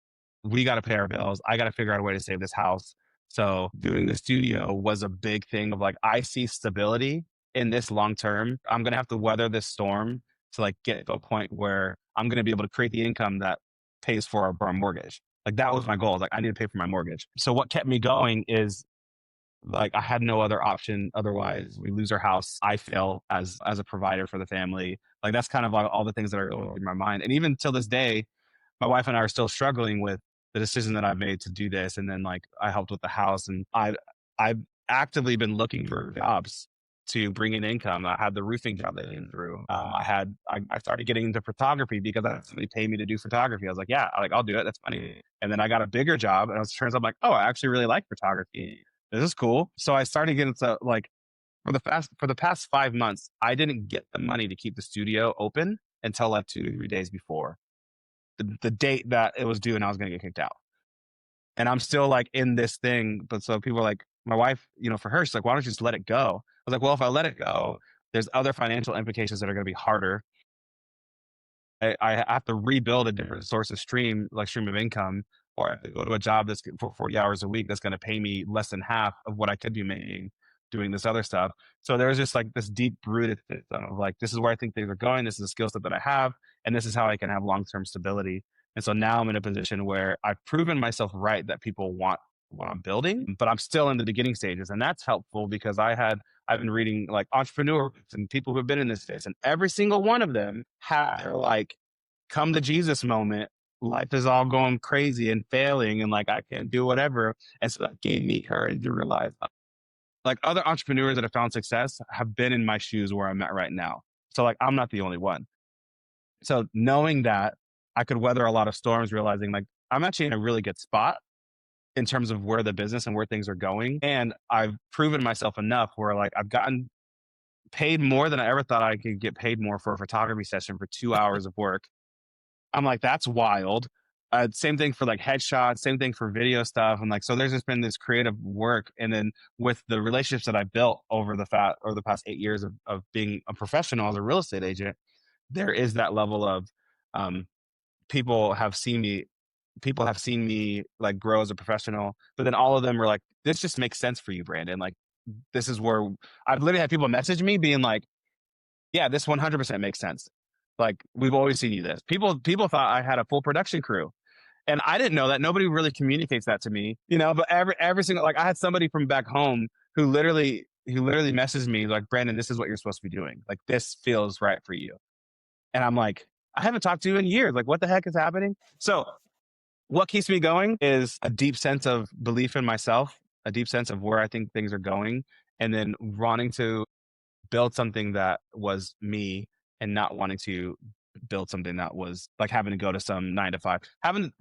Speaker 1: We got to pay our bills. I got to figure out a way to save this house. So doing the studio was a big thing of like, I see stability in this long term. I'm going to have to weather this storm to like get to a point where I'm going to be able to create the income that pays for our mortgage. Like that was my goal. Like I need to pay for my mortgage. So what kept me going is like I had no other option. Otherwise, we lose our house. I fail as a provider for the family. Like that's kind of like all the things that are in my mind. And even till this day, my wife and I are still struggling with the decision that I've made to do this. And then like I helped with the house, and I've actively been looking for jobs to bring in income. I had the roofing job that I went through. I started getting into photography because somebody paid me to do photography. I was like, yeah, I'll do it. That's funny. And then I got a bigger job, and it turns out I'm like, oh, I actually really like photography. This is cool. So I started getting to like for the past 5 months, I didn't get the money to keep the studio open until like 2 to 3 days before the date that it was due, and I was going to get kicked out. And I'm still like in this thing. But so people are like, my wife, for her, she's like, why don't you just let it go? I was like, well, if I let it go, there's other financial implications that are going to be harder. I have to rebuild a different source of stream of income, or I have to go to a job that's for 40 hours a week that's going to pay me less than half of what I could be making doing this other stuff. So there's just like this deep rooted system of like, this is where I think things are going. This is a skill set that I have, and this is how I can have long-term stability. And so now I'm in a position where I've proven myself right that people want what I'm building, but I'm still in the beginning stages. And that's helpful because I've been reading like entrepreneurs and people who've been in this space, and every single one of them had their like come to Jesus moment. Life is all going crazy and failing, and like I can't do whatever. And so that gave me courage to realize like other entrepreneurs that have found success have been in my shoes where I'm at right now. So like I'm not the only one. So knowing that I could weather a lot of storms, realizing like I'm actually in a really good spot in terms of where the business and where things are going. And I've proven myself enough where like I've gotten paid more than I ever thought I could get paid more for a photography session for 2 hours of work. I'm like, that's wild. Same thing for like headshots, same thing for video stuff. And like, so there's just been this creative work. And then with the relationships that I built over the past 8 years of being a professional as a real estate agent, there is that level of, people have seen me like grow as a professional, but then all of them are like, this just makes sense for you, Brandon. Like, this is where I've literally had people message me being like, yeah, this 100% makes sense. Like, we've always seen you this. People thought I had a full production crew. And I didn't know that. Nobody really communicates that to me, but every single, like I had somebody from back home who literally messaged me like, Brandon, this is what you're supposed to be doing. Like, this feels right for you. And I'm like, I haven't talked to you in years. Like, what the heck is happening? So what keeps me going is a deep sense of belief in myself, a deep sense of where I think things are going, and then wanting to build something that was me and not wanting to build something that was like having to go to some 9 to 5. Having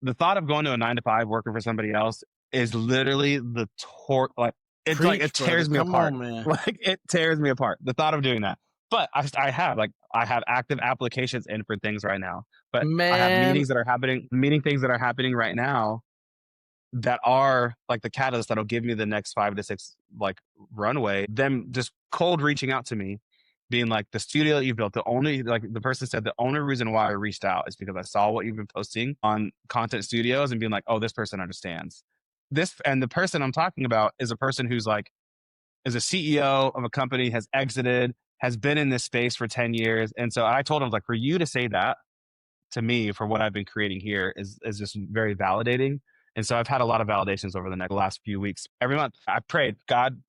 Speaker 1: the thought of going to a 9 to 5 working for somebody else is literally like it's like it
Speaker 2: Preach, brother.
Speaker 1: tears me
Speaker 2: Come
Speaker 1: apart.
Speaker 2: on, man.
Speaker 1: Like it tears me apart. The thought of doing that. But I have active applications in for things right now. But I have
Speaker 2: Man,
Speaker 1: meetings that are happening, things that are happening right now that are like the catalyst that'll give me the next 5 to 6 like runway. Them just cold reaching out to me, being like, the studio that you built, the person said the only reason why I reached out is because I saw what you've been posting on content studios and being like, oh, this person understands this. And the person I'm talking about is a person who's like, is a CEO of a company, has exited, has been in this space for 10 years. And so I told him, like, for you to say that to me for what I've been creating here is just very validating. And so I've had a lot of validations over the last few weeks. Every month I prayed, God,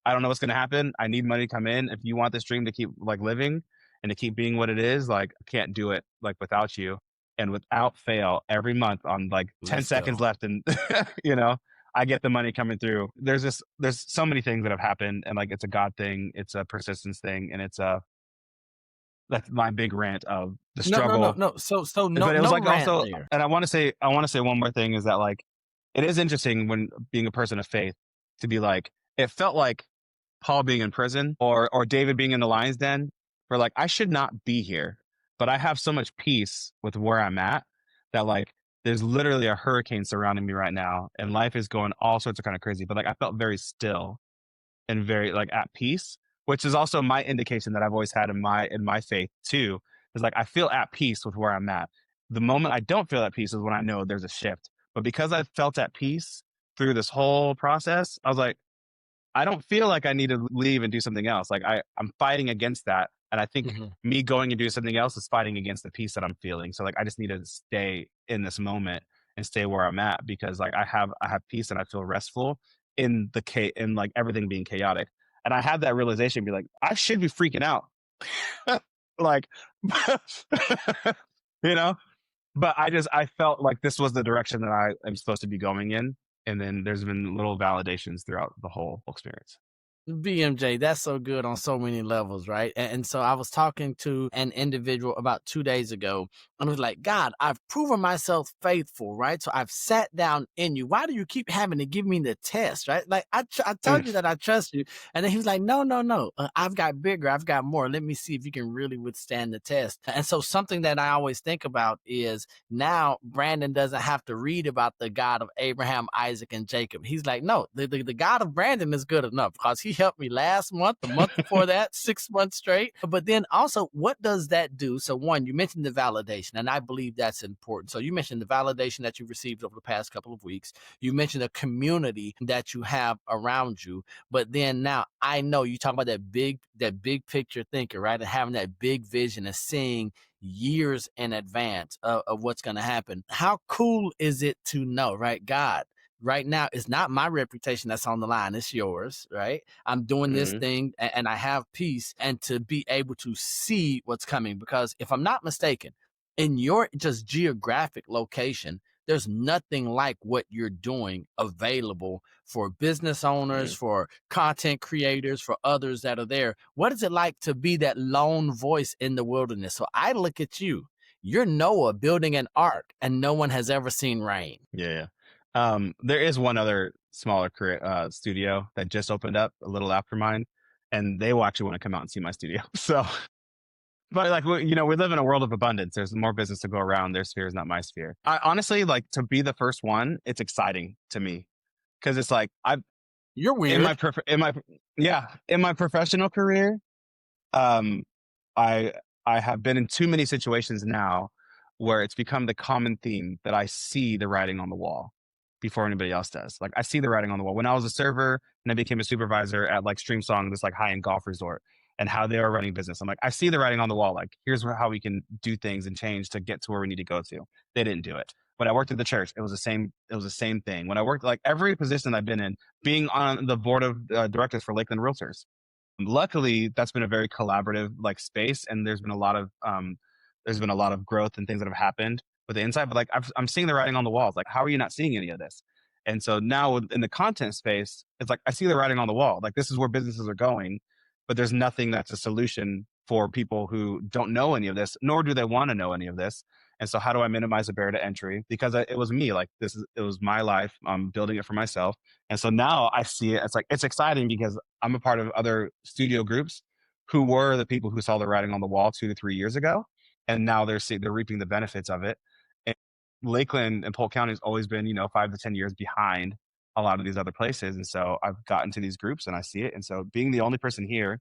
Speaker 1: I don't know what's going to happen. I need money to come in. If you want this dream to keep like living and to keep being what it is, like I can't do it like without you. And without fail, every month on like 10
Speaker 2: let's
Speaker 1: seconds
Speaker 2: go.
Speaker 1: left and I get the money coming through. There's so many things that have happened, and like it's a God thing, it's a persistence thing, and that's my big rant of the struggle.
Speaker 2: No. So
Speaker 1: But it was
Speaker 2: no
Speaker 1: like
Speaker 2: rant
Speaker 1: also,
Speaker 2: there.
Speaker 1: and I want to say one more thing is that like it is interesting when being a person of faith to be like, it felt like Paul being in prison or David being in the lion's den, where like I should not be here, but I have so much peace with where I'm at that like there's literally a hurricane surrounding me right now and life is going all sorts of kind of crazy. But like I felt very still and very like at peace, which is also my indication that I've always had in my faith too. Is like I feel at peace with where I'm at. The moment I don't feel at peace is when I know there's a shift. But because I felt at peace through this whole process, I was like, I don't feel like I need to leave and do something else. Like I'm fighting against that. And I think
Speaker 2: Mhm.
Speaker 1: me going and doing something else is fighting against the peace that I'm feeling. So like I just need to stay in this moment and stay where I'm at because like I have peace and I feel restful in like everything being chaotic. And I had that realization, be like, I should be freaking out. Like you know? But I felt like this was the direction that I am supposed to be going in. And then there's been little validations throughout the whole experience.
Speaker 2: BMJ, that's so good on so many levels, right? And so I was talking to an individual about 2 days ago, and I was like, God, I've proven myself faithful, right? So I've sat down in you. Why do you keep having to give me the test, right? Like I told you that I trust you, and then he was like, no. I've got bigger, I've got more. Let me see if you can really withstand the test. And so something that I always think about is now Brandon doesn't have to read about the God of Abraham, Isaac, and Jacob. He's like, no, the God of Brandon is good enough because he helped me last month, the month before that, 6 months straight. But then also, what does that do? So one, you mentioned the validation, and I believe that's important. So you mentioned the validation that you received over the past couple of weeks. You mentioned the community that you have around you. But then now I know you talk about that big picture thinker, right? And having that big vision and seeing years in advance of what's going to happen. How cool is it to know, right? God, right now, it's not my reputation that's on the line. It's yours, right? I'm doing this
Speaker 1: Mm-hmm.
Speaker 2: thing and I have peace and to be able to see what's coming. Because if I'm not mistaken, in your just geographic location, there's nothing like what you're doing available for business owners, for content creators, for others that are there. What is it like to be that lone voice in the wilderness? So I look at you, you're Noah building an ark and no one has ever seen rain.
Speaker 1: Yeah. There is one other smaller studio that just opened up a little after mine, and they will actually want to come out and see my studio. So, but like we live in a world of abundance. There's more business to go around. Their sphere is not my sphere. I honestly like to be the first one. It's exciting to me because it's like I've
Speaker 2: You're
Speaker 1: in my
Speaker 2: weird.
Speaker 1: in my professional career, um, I I have been in too many situations now where it's become the common theme that I see the writing on the wall before anybody else does. Like I see the writing on the wall. When I was a server and I became a supervisor at like Stream Song, this like high-end golf resort, and how they are running business. I'm like, I see the writing on the wall. Like, here's how we can do things and change to get to where we need to go to. They didn't do it. When I worked at the church, it was the same thing. When I worked, like every position I've been in, being on the board of directors for Lakeland Realtors. Luckily, that's been a very collaborative like space, and there's been a lot of growth and things that have happened with the inside. But like I'm seeing the writing on the walls. Like, how are you not seeing any of this? And so now in the content space, it's like I see the writing on the wall. Like, this is where businesses are going, but there's nothing that's a solution for people who don't know any of this, nor do they want to know any of this. And so how do I minimize the barrier to entry? Because it was me. Like, it was my life. I'm building it for myself. And so now I see it. It's like, it's exciting because I'm a part of other studio groups who were the people who saw the writing on the wall 2 to 3 years ago. And now they're reaping the benefits of it. And Lakeland and Polk County has always been, 5 to 10 years behind a lot of these other places. And so I've gotten to these groups and I see it. And so being the only person here,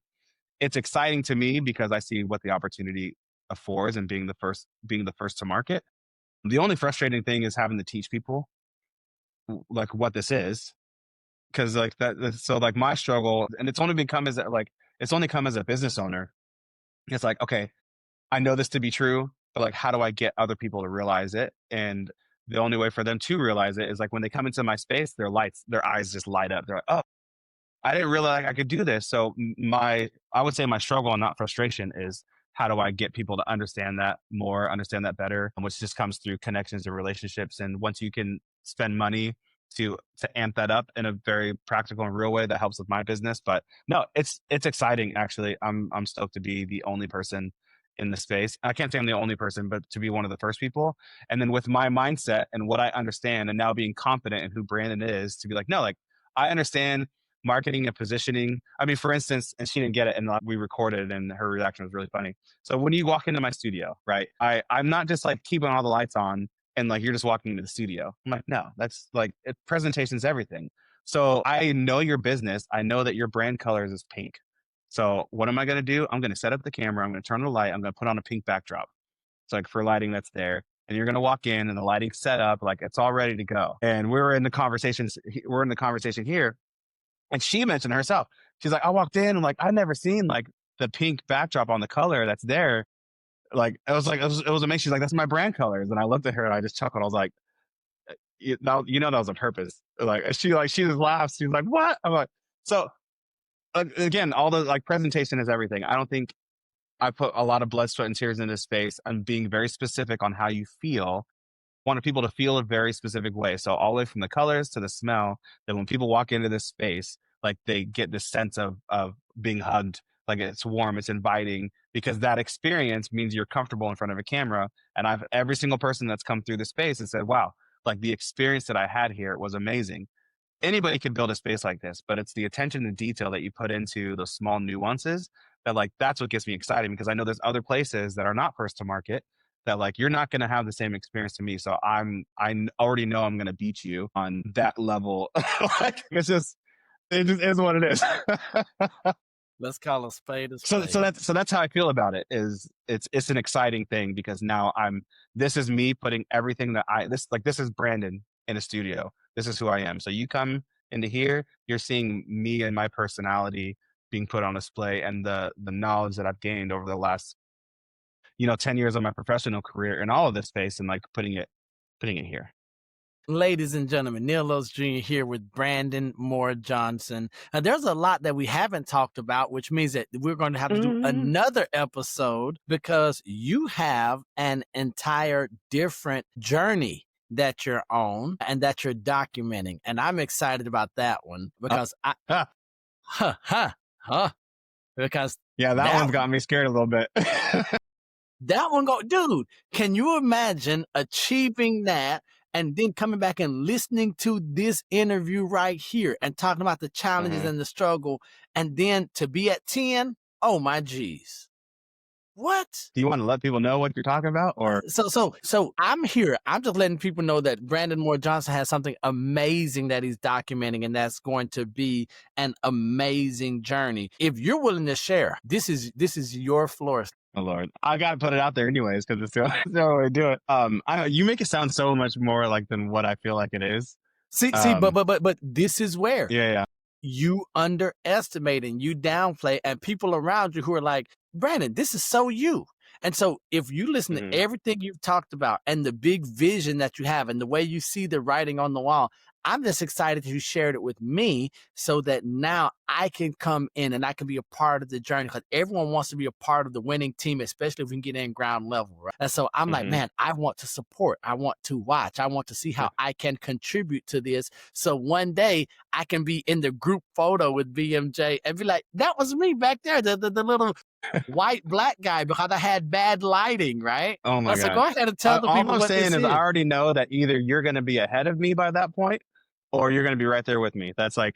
Speaker 1: it's exciting to me because I see what the opportunity affords and being the first to market. The only frustrating thing is having to teach people like what this is. Cause like so like my struggle, and it's only come as a business owner. It's like, okay, I know this to be true, but like, how do I get other people to realize it? And the only way for them to realize it is like when they come into my space, their eyes just light up. They're like, oh, I didn't realize I could do this. So I would say my struggle and not frustration is, how do I get people to understand that more, understand that better, which just comes through connections and relationships. And once you can spend money to amp that up in a very practical and real way, that helps with my business. But no, it's exciting. Actually, I'm stoked to be the only person in the space. I can't say I'm the only person, but to be one of the first people. And then with my mindset and what I understand, and now being confident in who Brandon is, to be like, no, like I understand marketing and positioning. I mean, for instance, and she didn't get it, and we recorded, and her reaction was really funny. So when you walk into my studio, right, I'm not just like keeping all the lights on and like you're just walking into the studio. I'm like, no, that's like presentation's everything. So I know your business. I know that your brand colors is pink. So what am I going to do? I'm going to set up the camera. I'm going to turn on the light. I'm going to put on a pink backdrop. It's like for lighting that's there. And you're going to walk in and the lighting's set up, like it's all ready to go. And we're in the conversation here. And she mentioned herself. She's like, I walked in and like, I've never seen like the pink backdrop on the color that's there. Like, it was amazing. She's like, that's my brand colors. And I looked at her and I just chuckled. I was like, that was on purpose. Like, she just laughs. She's like, what? I'm like, so again, all the like presentation is everything. I don't think I put a lot of blood, sweat, and tears in this space. I'm being very specific on how you feel. Wanted people to feel a very specific way. So all the way from the colors to the smell, that when people walk into this space, like they get this sense of being hugged, like it's warm, it's inviting, because that experience means you're comfortable in front of a camera. And every single person that's come through the space has said, wow, like the experience that I had here was amazing. Anybody could build a space like this, but it's the attention to detail that you put into those small nuances that like, that's what gets me excited, because I know there's other places that are not first to market that like, you're not going to have the same experience to me. So I already know I'm going to beat you on that level. Like, it just is what it is.
Speaker 2: Let's call a spade a
Speaker 1: So
Speaker 2: spade.
Speaker 1: that's how I feel about it. It's an exciting thing, because now this is me putting everything that this is Brandon in a studio. This is who I am. So you come into here, you're seeing me and my personality being put on display, and the knowledge that I've gained over the last 10 years of my professional career in all of this space, and like putting it here.
Speaker 2: Ladies and gentlemen, Neil Oates Jr. here with Brandon Moore Johnson. Now, there's a lot that we haven't talked about, which means that we're going to have to do another episode, because you have an entire different journey that you're on and that you're documenting. And I'm excited about that one, because because
Speaker 1: that one's got me scared a little bit.
Speaker 2: That one dude, can you imagine achieving that and then coming back and listening to this interview right here and talking about the challenges and the struggle, and then to be at 10? Oh my geez. What?
Speaker 1: Do you want to let people know what you're talking about? Or
Speaker 2: so I'm here. I'm just letting people know that Brandon Moore Johnson has something amazing that he's documenting, and that's going to be an amazing journey. If you're willing to share, this is your floor.
Speaker 1: Oh Lord, I gotta put it out there anyways, because it's the only way to do it. You make it sound so much more like than what I feel like it is.
Speaker 2: But this is where
Speaker 1: yeah.
Speaker 2: You underestimate and you downplay, and people around you who are like, Brandon, this is so you. And so if you listen to everything you've talked about and the big vision that you have and the way you see the writing on the wall, I'm just excited that you shared it with me so that now I can come in and I can be a part of the journey, because everyone wants to be a part of the winning team, especially if we can get in ground level, right? And so I'm like, man, I want to support. I want to watch. I want to see how I can contribute to this. So one day I can be in the group photo with BMJ and be like, that was me back there, the little white black guy, because I had bad lighting, right?
Speaker 1: Oh my
Speaker 2: So
Speaker 1: God.
Speaker 2: go ahead and tell the
Speaker 1: All
Speaker 2: people
Speaker 1: I'm
Speaker 2: what
Speaker 1: saying
Speaker 2: this
Speaker 1: is
Speaker 2: is.
Speaker 1: I already know that either you're going to be ahead of me by that point, or you're going to be right there with me. That's how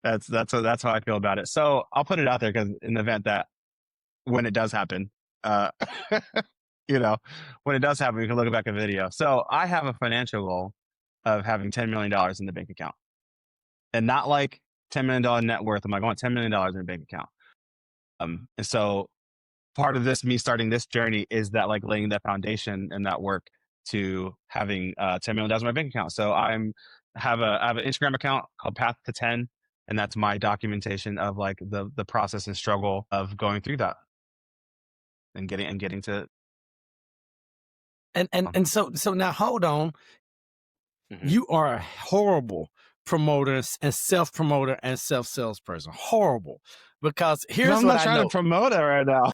Speaker 1: I feel about it. So I'll put it out there, because in the event that when it does happen, when it does happen, we can look back at a video. So I have a financial goal of having $10 million in the bank account, and not like $10 million net worth. I'm like, I want $10 million in the bank account. And so part of this, me starting this journey, is that like laying that foundation and that work to having $10 million in my bank account. So I have an Instagram account called Path to 10, and that's my documentation of like the process and struggle of going through that and getting to.
Speaker 2: And so now hold on. You are a horrible promoter and self-promoter and self-salesperson. Horrible. Because here's
Speaker 1: I'm
Speaker 2: what
Speaker 1: not
Speaker 2: I
Speaker 1: trying
Speaker 2: know.
Speaker 1: to promote it right now.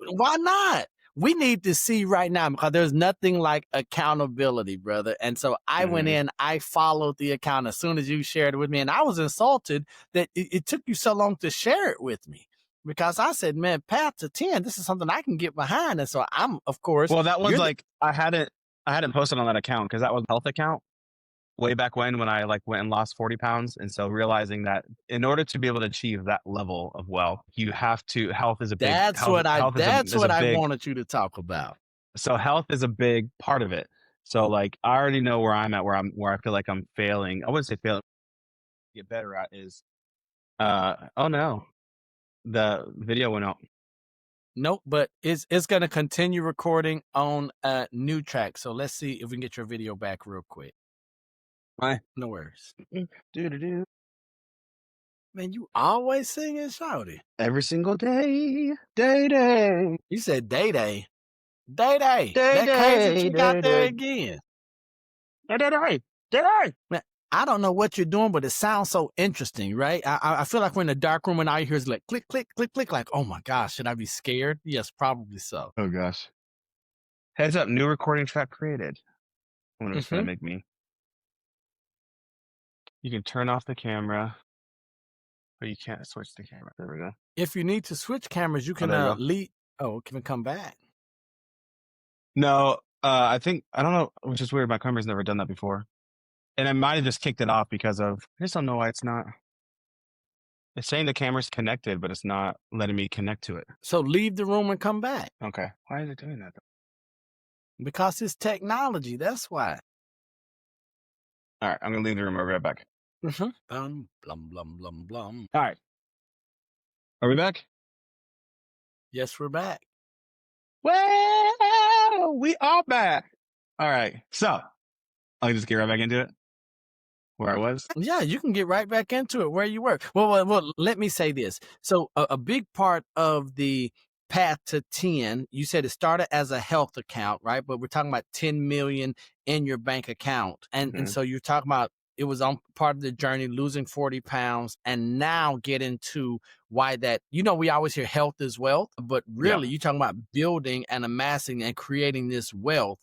Speaker 2: Why not? We need to see right now, because there's nothing like accountability, brother. And so I went in, I followed the account as soon as you shared it with me. And I was insulted that it took you so long to share it with me, because I said, man, Path to 10, this is something I can get behind. And so I'm, of course.
Speaker 1: Well, that was like, I hadn't posted on that account because that was a health account way back when I like went and lost 40 pounds. And so realizing that in order to be able to achieve that level of wealth, you have to, health is a big,
Speaker 2: that's what I wanted you to talk about.
Speaker 1: So health is a big part of it. So like, I already know where I'm at, where I feel like I'm failing. I wouldn't say failing, get better at is, oh no, the video went out.
Speaker 2: Nope, but it's going to continue recording on a new track. So let's see if we can get your video back real quick.
Speaker 1: Why?
Speaker 2: No worries.
Speaker 1: Do.
Speaker 2: Man, you always singing shouty.
Speaker 1: Every single day. Day.
Speaker 2: You said day. That crazy chick out there again.
Speaker 1: Day.
Speaker 2: Man, I don't know what you're doing, but it sounds so interesting, right? I feel like we're in a dark room and all you hear is like click, click, click, click. Like, oh my gosh, should I be scared? Yes, probably so.
Speaker 1: Oh gosh. Heads up, new recording track created. I wonder what's going to make me. You can turn off the camera, but you can't switch the camera. There we go.
Speaker 2: If you need to switch cameras, you can lead. Oh, can we come back?
Speaker 1: No, I don't know, which is weird. My camera's never done that before. And I might have just kicked it off because of, I just don't know why it's not. It's saying the camera's connected, but it's not letting me connect to it.
Speaker 2: So leave the room and come back.
Speaker 1: Okay. Why is it doing that though?
Speaker 2: Because it's technology. That's why.
Speaker 1: All right. I'm going to leave the room. I'll be right back.
Speaker 2: Blum, blum, blum, blum.
Speaker 1: All right. Are we back?
Speaker 2: Yes, we're back.
Speaker 1: Well, we are back. All right. So I'll just get right back into it. Where I was?
Speaker 2: Yeah, you can get right back into it where you were. Well, let me say this. So a big part of the Path to 10, you said it started as a health account, right? But we're talking about 10 million in your bank account. And so you're talking about it was on part of the journey, losing 40 pounds, and now get into why that, we always hear health is wealth, but really you're talking about building and amassing and creating this wealth.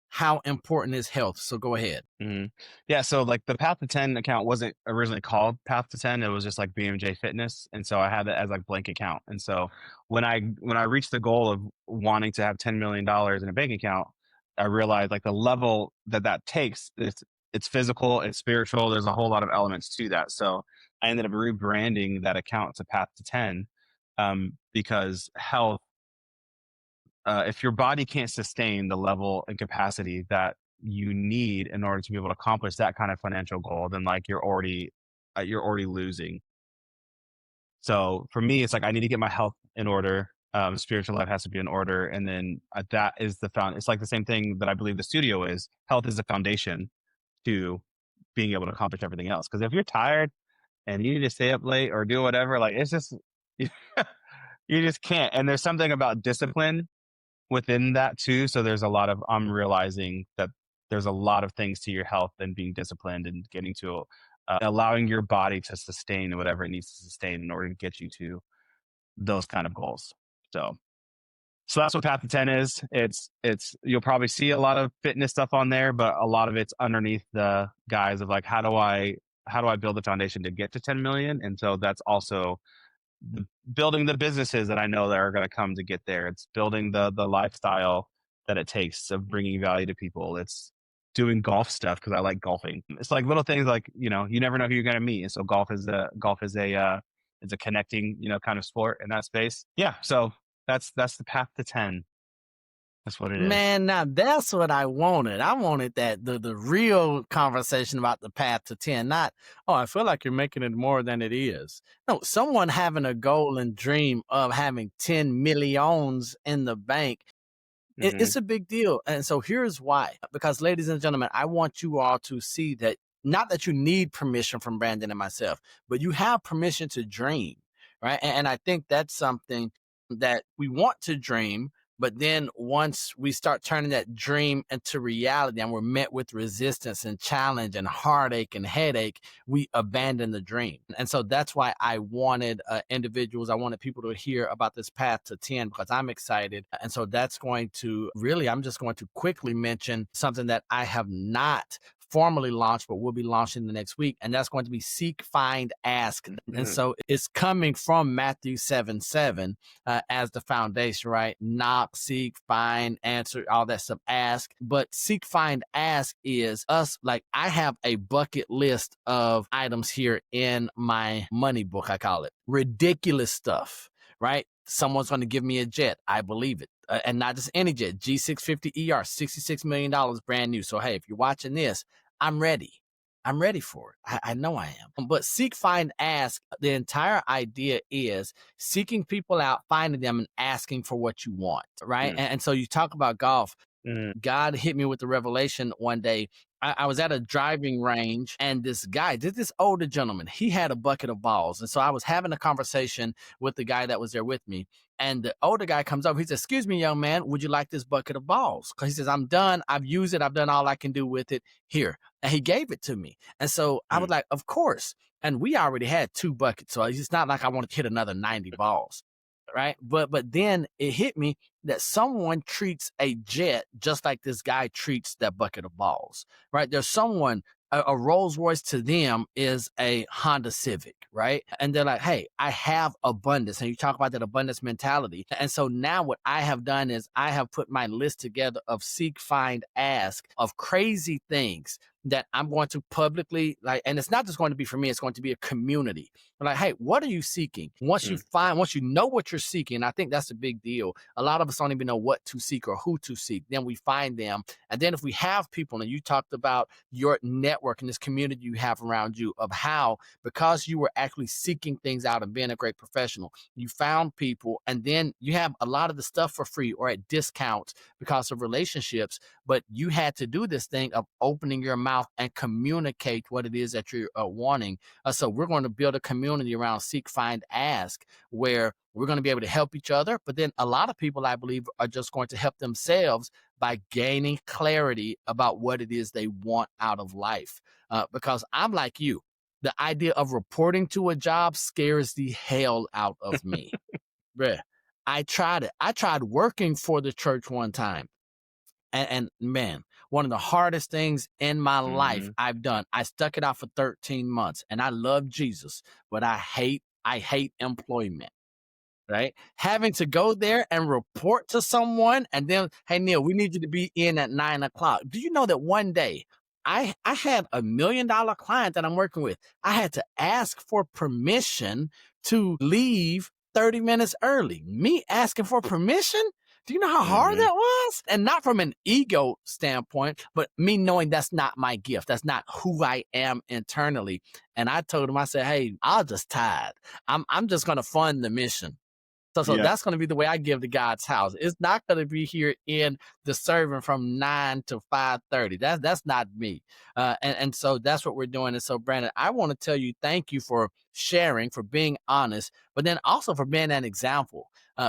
Speaker 2: How important is health? So go ahead.
Speaker 1: Yeah. So like the Path to 10 account wasn't originally called Path to 10. It was just like BMJ Fitness. And so I had that as like blank account. And so when I reached the goal of wanting to have $10 million in a bank account, I realized like the level that takes, it's physical, it's spiritual. There's a whole lot of elements to that. So I ended up rebranding that account to Path to 10 because health, if your body can't sustain the level and capacity that you need in order to be able to accomplish that kind of financial goal, then like you're already losing. So for me, it's like I need to get my health in order. Spiritual life has to be in order, and then that is it's like the same thing that I believe the studio is. Health is the foundation to being able to accomplish everything else. Because if you're tired and you need to stay up late or do whatever, like it's just you just can't. And there's something about discipline within that too. So there's a lot of, I'm realizing that there's a lot of things to your health and being disciplined and getting to allowing your body to sustain whatever it needs to sustain in order to get you to those kind of goals. So that's what Path to 10 is. It's you'll probably see a lot of fitness stuff on there, but a lot of it's underneath the guise of like, how do I build the foundation to get to 10 million? And so that's also building the businesses that I know that are going to come to get there. It's building the lifestyle that it takes of bringing value to people. It's doing golf stuff because I like golfing. It's like little things like, you never know who you're going to meet. And so golf is a it's a connecting, kind of sport in that space. Yeah. So that's the path to 10. That's what it is.
Speaker 2: Man, now that's what I wanted. I wanted that the real conversation about the path to 10, not, oh, I feel like you're making it more than it is. No, someone having a goal and dream of having 10 millions in the bank, it's a big deal. And so here's why. Because, ladies and gentlemen, I want you all to see that, not that you need permission from Brandon and myself, but you have permission to dream, right? And I think that's something that we want to dream. But then once we start turning that dream into reality and we're met with resistance and challenge and heartache and headache, we abandon the dream. And so that's why I wanted individuals, I wanted people to hear about this path to 10 because I'm excited. And so that's going to really, I'm just going to quickly mention something that I have not formally launched, but we'll be launching the next week. And that's going to be Seek, Find, Ask. And so it's coming from Matthew 7:7 as the foundation, right? Knock, seek, find, answer, all that stuff, ask. But Seek, Find, Ask is us. Like, I have a bucket list of items here in my money book, I call it. Ridiculous stuff, right? Someone's going to give me a jet. I believe it. And not just any jet, G650ER, $66 million, brand new. So, hey, if you're watching this, I'm ready. I'm ready for it. I know I am. But Seek, Find, Ask, the entire idea is seeking people out, finding them, and asking for what you want, right? And so you talk about golf. God hit me with the revelation one day. I was at a driving range, and this older gentleman, he had a bucket of balls. And so I was having a conversation with the guy that was there with me. And the older guy comes over. He says, "Excuse me, young man, would you like this bucket of balls?" Because he says, "I'm done. I've used it. I've done all I can do with it. Here." And he gave it to me. And so I was like, of course. And we already had 2 buckets. So it's not like I want to hit another 90 balls. Right. But then it hit me that someone treats a jet just like this guy treats that bucket of balls. Right. There's someone, a Rolls Royce to them is a Honda Civic. Right. And they're like, hey, I have abundance. And you talk about that abundance mentality. And so now what I have done is I have put my list together of Seek, Find, Ask of crazy things that I'm going to publicly, like, and it's not just going to be for me, it's going to be a community. Like, hey, what are you seeking? Once you know what you're seeking, I think that's a big deal. A lot of us don't even know what to seek or who to seek. Then we find them. And then if we have people, and you talked about your network and this community you have around you, of how, because you were actually seeking things out and being a great professional, you found people, and then you have a lot of the stuff for free or at discounts because of relationships, but you had to do this thing of opening your mouth and communicate what it is that you're wanting. So we're going to build a community around Seek, Find, Ask, where we're going to be able to help each other. But then a lot of people, I believe, are just going to help themselves by gaining clarity about what it is they want out of life. Because I'm like you. The idea of reporting to a job scares the hell out of me. Bruh, I tried it. I tried working for the church one time. And man, one of the hardest things in my life I've done. I stuck it out for 13 months, and I love Jesus, but I hate employment, right? Having to go there and report to someone, and then, hey, Neil, we need you to be in at 9:00. Do you know that one day I had $1 million client that I'm working with. I had to ask for permission to leave 30 minutes early. Me asking for permission? Do you know how hard that was? And not from an ego standpoint, but me knowing that's not my gift. That's not who I am internally. And I told him, I said, hey, I'll just tithe. I'm just going to fund the mission. So
Speaker 1: Yeah.
Speaker 2: that's going to be the way I give to God's house. It's not going to be here in the serving from 9 to 5:30. That's not me. And so that's what we're doing. And so, Brandon, I want to tell you, thank you for sharing, for being honest, but then also for being an example.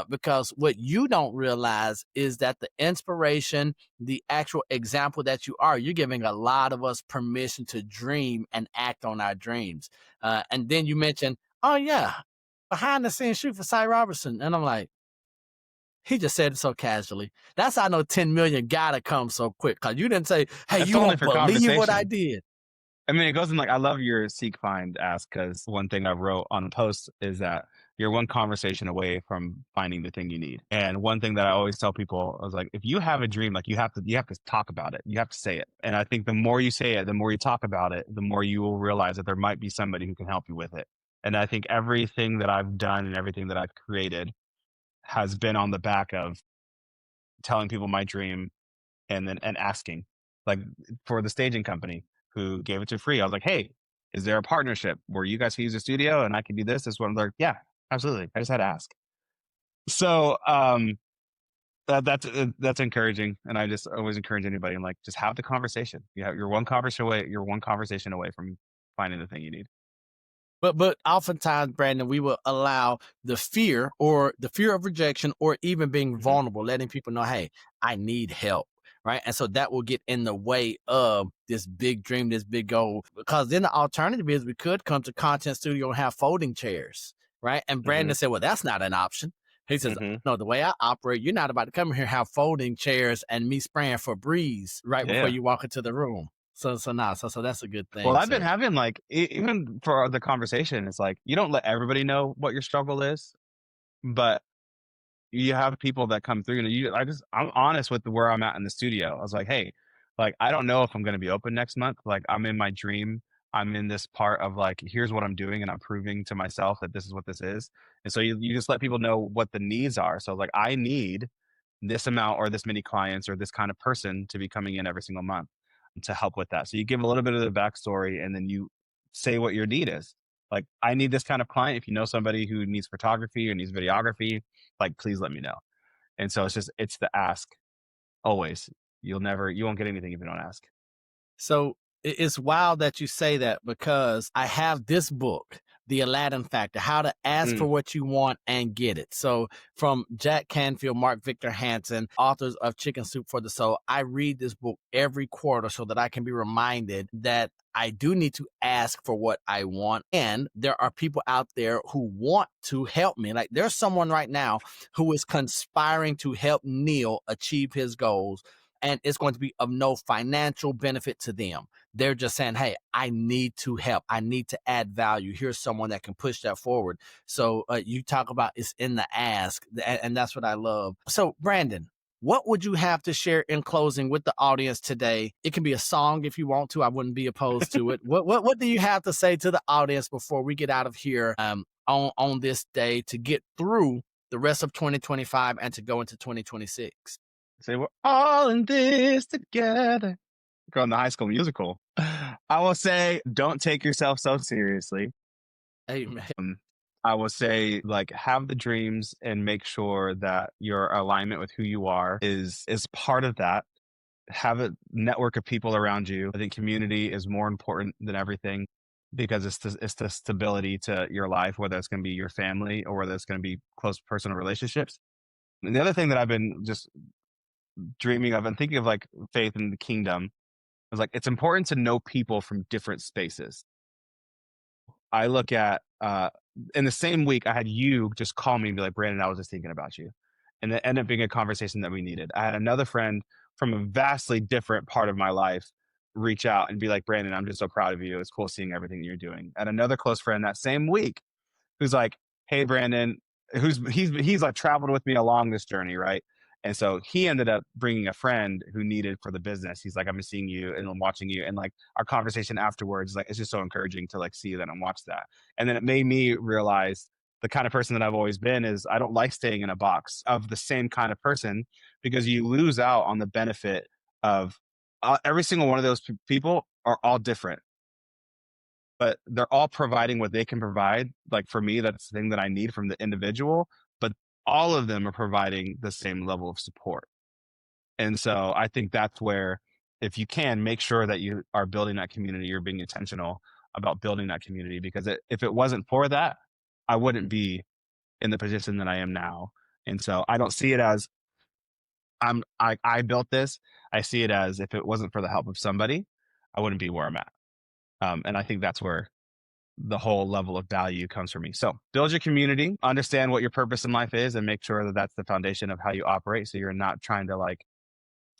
Speaker 2: Because what you don't realize is that the inspiration, the actual example that you are, you're giving a lot of us permission to dream and act on our dreams. And then you mentioned, oh yeah, behind the scenes shoot for Cy Robertson. And I'm like, he just said it so casually. That's how I know 10 million gotta come so quick. Cause you didn't say, hey,
Speaker 1: That's
Speaker 2: you
Speaker 1: only
Speaker 2: won't
Speaker 1: for
Speaker 2: believe what I
Speaker 1: conversation.
Speaker 2: did.
Speaker 1: I mean, it goes in like, I love your seek, find, ask, because one thing I wrote on a post is that you're one conversation away from finding the thing you need. And one thing that I always tell people, I was like, if you have a dream, like you have to talk about it. You have to say it. And I think the more you say it, the more you talk about it, the more you will realize that there might be somebody who can help you with it. And I think everything that I've done and everything that I've created has been on the back of telling people my dream and asking, like for the staging company who gave it to free. I was like, hey, is there a partnership where you guys can use the studio and I can do this? This one, they're like, yeah, absolutely. I just had to ask. So that's encouraging, and I just always encourage anybody and like just have the conversation. You're one conversation away. You're one conversation away from finding the thing you need.
Speaker 2: But oftentimes, Brandon, we will allow the fear of rejection or even being
Speaker 1: Hmm.
Speaker 2: vulnerable, letting people know, hey, I need help. Right. And so that will get in the way of this big dream, this big goal. Because then the alternative is we could come to Content Studio and have folding chairs. Right. And
Speaker 1: Hmm.
Speaker 2: Brandon said, well, that's not an option. He says,
Speaker 1: Hmm.
Speaker 2: no, the way I operate, you're not about to come here and have folding chairs and me spraying Febreze right before
Speaker 1: Yeah.
Speaker 2: you walk into the room. So that's a good
Speaker 1: Well,
Speaker 2: thing,
Speaker 1: I've been
Speaker 2: sir.
Speaker 1: having like even for the conversation, it's like you don't let everybody know what your struggle is, but you have people that come through and I'm honest with where I'm at in the studio. I was like, hey, like I don't know if I'm going to be open next month. Like I'm in my dream. I'm in this part of like, here's what I'm doing, and I'm proving to myself that this is what this is. And so you just let people know what the needs are. So like I need this amount or this many clients or this kind of person to be coming in every single month to help with that. So you give a little bit of the backstory and then you say what your need is. Like, I need this kind of client. If you know somebody who needs photography or needs videography, like, please let me know. And so it's the ask always. You won't get anything if you don't ask.
Speaker 2: So it's wild that you say that because I have this book, The Aladdin Factor, How to Ask for
Speaker 1: Mm,
Speaker 2: What You Want and Get It. So from Jack Canfield, Mark Victor Hansen, authors of Chicken Soup for the Soul, I read this book every quarter so that I can be reminded that I do need to ask for what I want. And there are people out there who want to help me. Like there's someone right now who is conspiring to help Neil achieve his goals, and it's going to be of no financial benefit to them. They're just saying, hey, I need to help. I need to add value. Here's someone that can push that forward. So you talk about it's in the ask, and that's what I love. So, Brandon, what would you have to share in closing with the audience today? It can be a song if you want to. I wouldn't be opposed to it. What do you have to say to the audience before we get out of here on this day to get through the rest of 2025 and to go into 2026?
Speaker 1: say we're all in this together. From the High School Musical. I will say, don't take yourself so seriously.
Speaker 2: Amen.
Speaker 1: I will say, like, have the dreams and make sure that your alignment with who you are is part of that. Have a network of people around you. I think community is more important than everything because it's the stability to your life, whether it's going to be your family or whether it's going to be close personal relationships. And the other thing that I've been just dreaming of and thinking of, like faith in the kingdom, is like it's important to know people from different spaces. I look at in the same week, I had you just call me and be like, Brandon, I was just thinking about you. And it ended up being a conversation that we needed. I had another friend from a vastly different part of my life reach out and be like, Brandon, I'm just so proud of you. It's cool seeing everything you're doing. And another close friend that same week who's like, hey, Brandon, he's like traveled with me along this journey, right? And so he ended up bringing a friend who needed for the business. He's like, I'm seeing you and I'm watching you. And like our conversation afterwards, like, it's just so encouraging to like see that and watch that. And then it made me realize the kind of person that I've always been is I don't like staying in a box of the same kind of person because you lose out on the benefit of every single one of those people are all different, but they're all providing what they can provide. Like for me, that's the thing that I need from the individual. But all of them are providing the same level of support. And so I think that's where, if you can, make sure that you are building that community, you're being intentional about building that community, because if it wasn't for that, I wouldn't be in the position that I am now. And so I don't see it as I built this. I see it as, if it wasn't for the help of somebody, I wouldn't be where I'm at. And I think that's where the whole level of value comes from me. So build your community, understand what your purpose in life is, and make sure that that's the foundation of how you operate. So you're not trying to like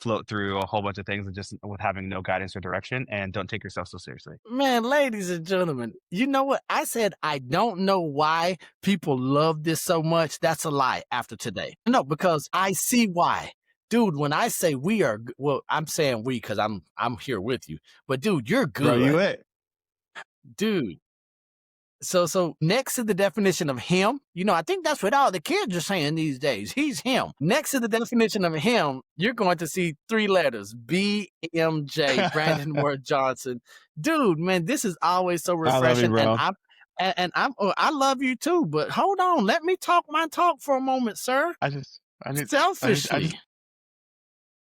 Speaker 1: float through a whole bunch of things and just with having no guidance or direction, and don't take yourself so seriously.
Speaker 2: Man, ladies and gentlemen, you know what? I said I don't know why people love this so much. That's a lie after today. No, because I see why. Dude, when I say we are, well, I'm saying we because I'm here with you. But dude, you're good.
Speaker 1: Bro, you it.
Speaker 2: Dude. So next to the definition of him, I think that's what all the kids are saying these days. He's him. Next to the definition of him, you're going to see 3 letters: BMJ, Brandon Moore Johnson. Dude, man, this is always so refreshing.
Speaker 1: I love you, bro.
Speaker 2: I love you too. But hold on, let me talk my talk for a moment, sir.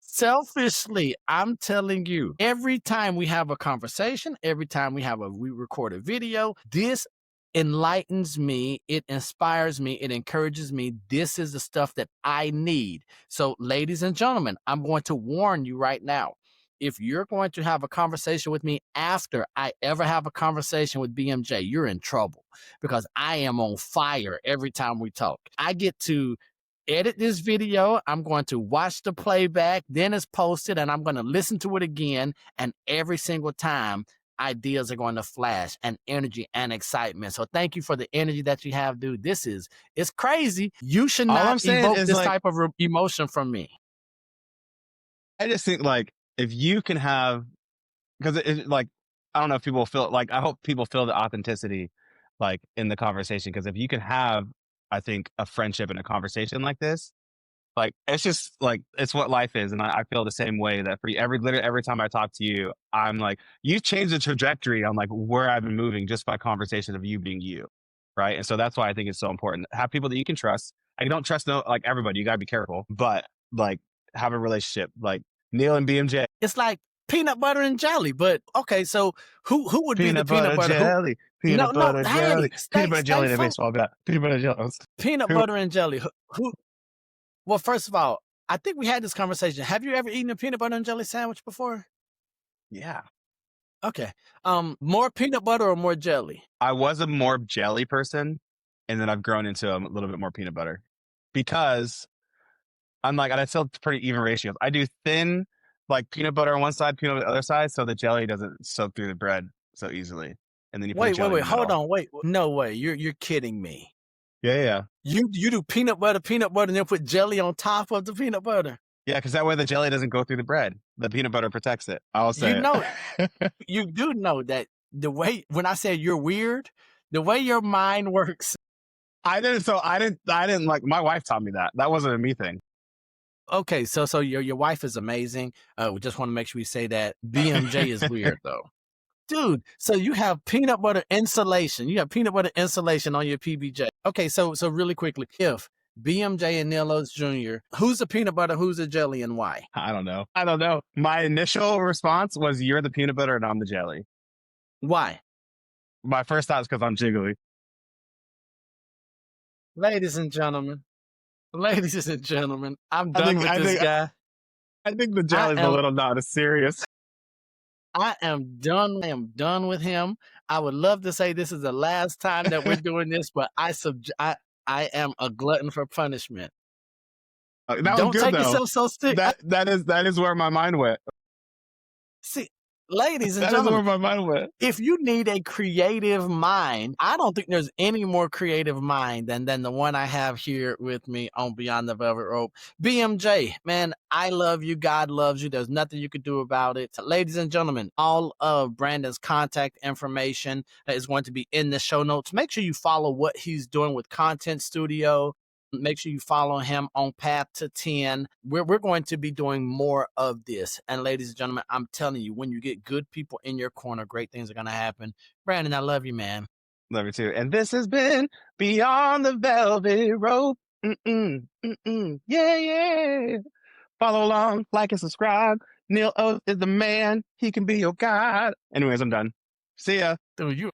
Speaker 2: Selfishly, I'm telling you, every time we have a conversation, every time we record a video, this enlightens me, it inspires me, it encourages me. This is the stuff that I need. So, ladies and gentlemen, I'm going to warn you right now. If you're going to have a conversation with me after I ever have a conversation with BMJ, you're in trouble, because I am on fire every time we talk. I get to edit this video, I'm going to watch the playback, then it's posted, and I'm going to listen to it again. And every single time, ideas are going to flash, and energy and excitement. So thank you for the energy that you have, dude. It's crazy. You should not evoke this type of emotion from me.
Speaker 1: I just think, like, if you can have, because I don't know if people feel like, I hope people feel the authenticity, like, in the conversation. Because if you can have, I think, a friendship and a conversation like this, like, it's just like, it's what life is. And I feel the same way, that for you, literally every time I talk to you, I'm like, you've changed the trajectory on like where I've been moving just by conversation of you being you. Right. And so that's why I think it's so important. Have people that you can trust. I don't trust like everybody. You gotta be careful, but like, have a relationship like Neil and BMJ.
Speaker 2: It's like peanut butter and jelly, but okay. So who would be the peanut butter
Speaker 1: jelly? Peanut butter jelly.
Speaker 2: Peanut butter jelly.
Speaker 1: That makes all bad. Peanut butter jelly.
Speaker 2: Peanut butter and jelly. Who? Well, first of all, I think we had this conversation. Have you ever eaten a peanut butter and jelly sandwich before?
Speaker 1: Yeah.
Speaker 2: Okay. More peanut butter or more jelly?
Speaker 1: I was a more jelly person, and then I've grown into a little bit more peanut butter, because I'm like, and I still pretty even ratios. I do thin, like, peanut butter on one side, peanut butter on the other side, so the jelly doesn't soak through the bread so easily. And then you put
Speaker 2: wait,
Speaker 1: hold
Speaker 2: on, no way, you're kidding me.
Speaker 1: Yeah.
Speaker 2: You do peanut butter, and then put jelly on top of the peanut butter.
Speaker 1: Yeah, because that way the jelly doesn't go through the bread. The peanut butter protects it. I'll say
Speaker 2: you do know that the way, when I said you're weird, the way your mind works.
Speaker 1: I didn't like, my wife taught me that. That wasn't a me thing.
Speaker 2: Okay, so your wife is amazing. We just want to make sure we say that. BMJ is weird though. Dude, so you have peanut butter insulation. You have peanut butter insulation on your PBJ. Okay, so really quickly, if BMJ and Neil Oates Jr., who's the peanut butter, who's the jelly, and why?
Speaker 1: I don't know. My initial response was, you're the peanut butter and I'm the jelly.
Speaker 2: Why?
Speaker 1: My first thought is because I'm jiggly.
Speaker 2: Ladies and gentlemen, I'm done with this guy.
Speaker 1: I think the jelly's a little not as serious.
Speaker 2: I am done. I am done with him. I would love to say this is the last time that we're doing this, but I am a glutton for punishment. Don't take yourself so serious.
Speaker 1: That is where my mind went.
Speaker 2: See, ladies and gentlemen,
Speaker 1: where my mind went.
Speaker 2: If you need a creative mind, I don't think there's any more creative mind than the one I have here with me on Beyond the Velvet Rope. BMJ, man, I love you. God loves you. There's nothing you could do about it. Ladies and gentlemen, all of Brandon's contact information is going to be in the show notes. Make sure you follow what he's doing with Content Studio. Make sure you follow him on Path to 10. We're going to be doing more of this. And ladies and gentlemen, I'm telling you, when you get good people in your corner, great things are going to happen. Brandon, I love you, man.
Speaker 1: Love you too. And this has been Beyond the Velvet Rope. Yeah, yeah. Follow along, like and subscribe. Neil Oath is the man. He can be your guide. Anyways, I'm done. See ya.
Speaker 2: Dude, you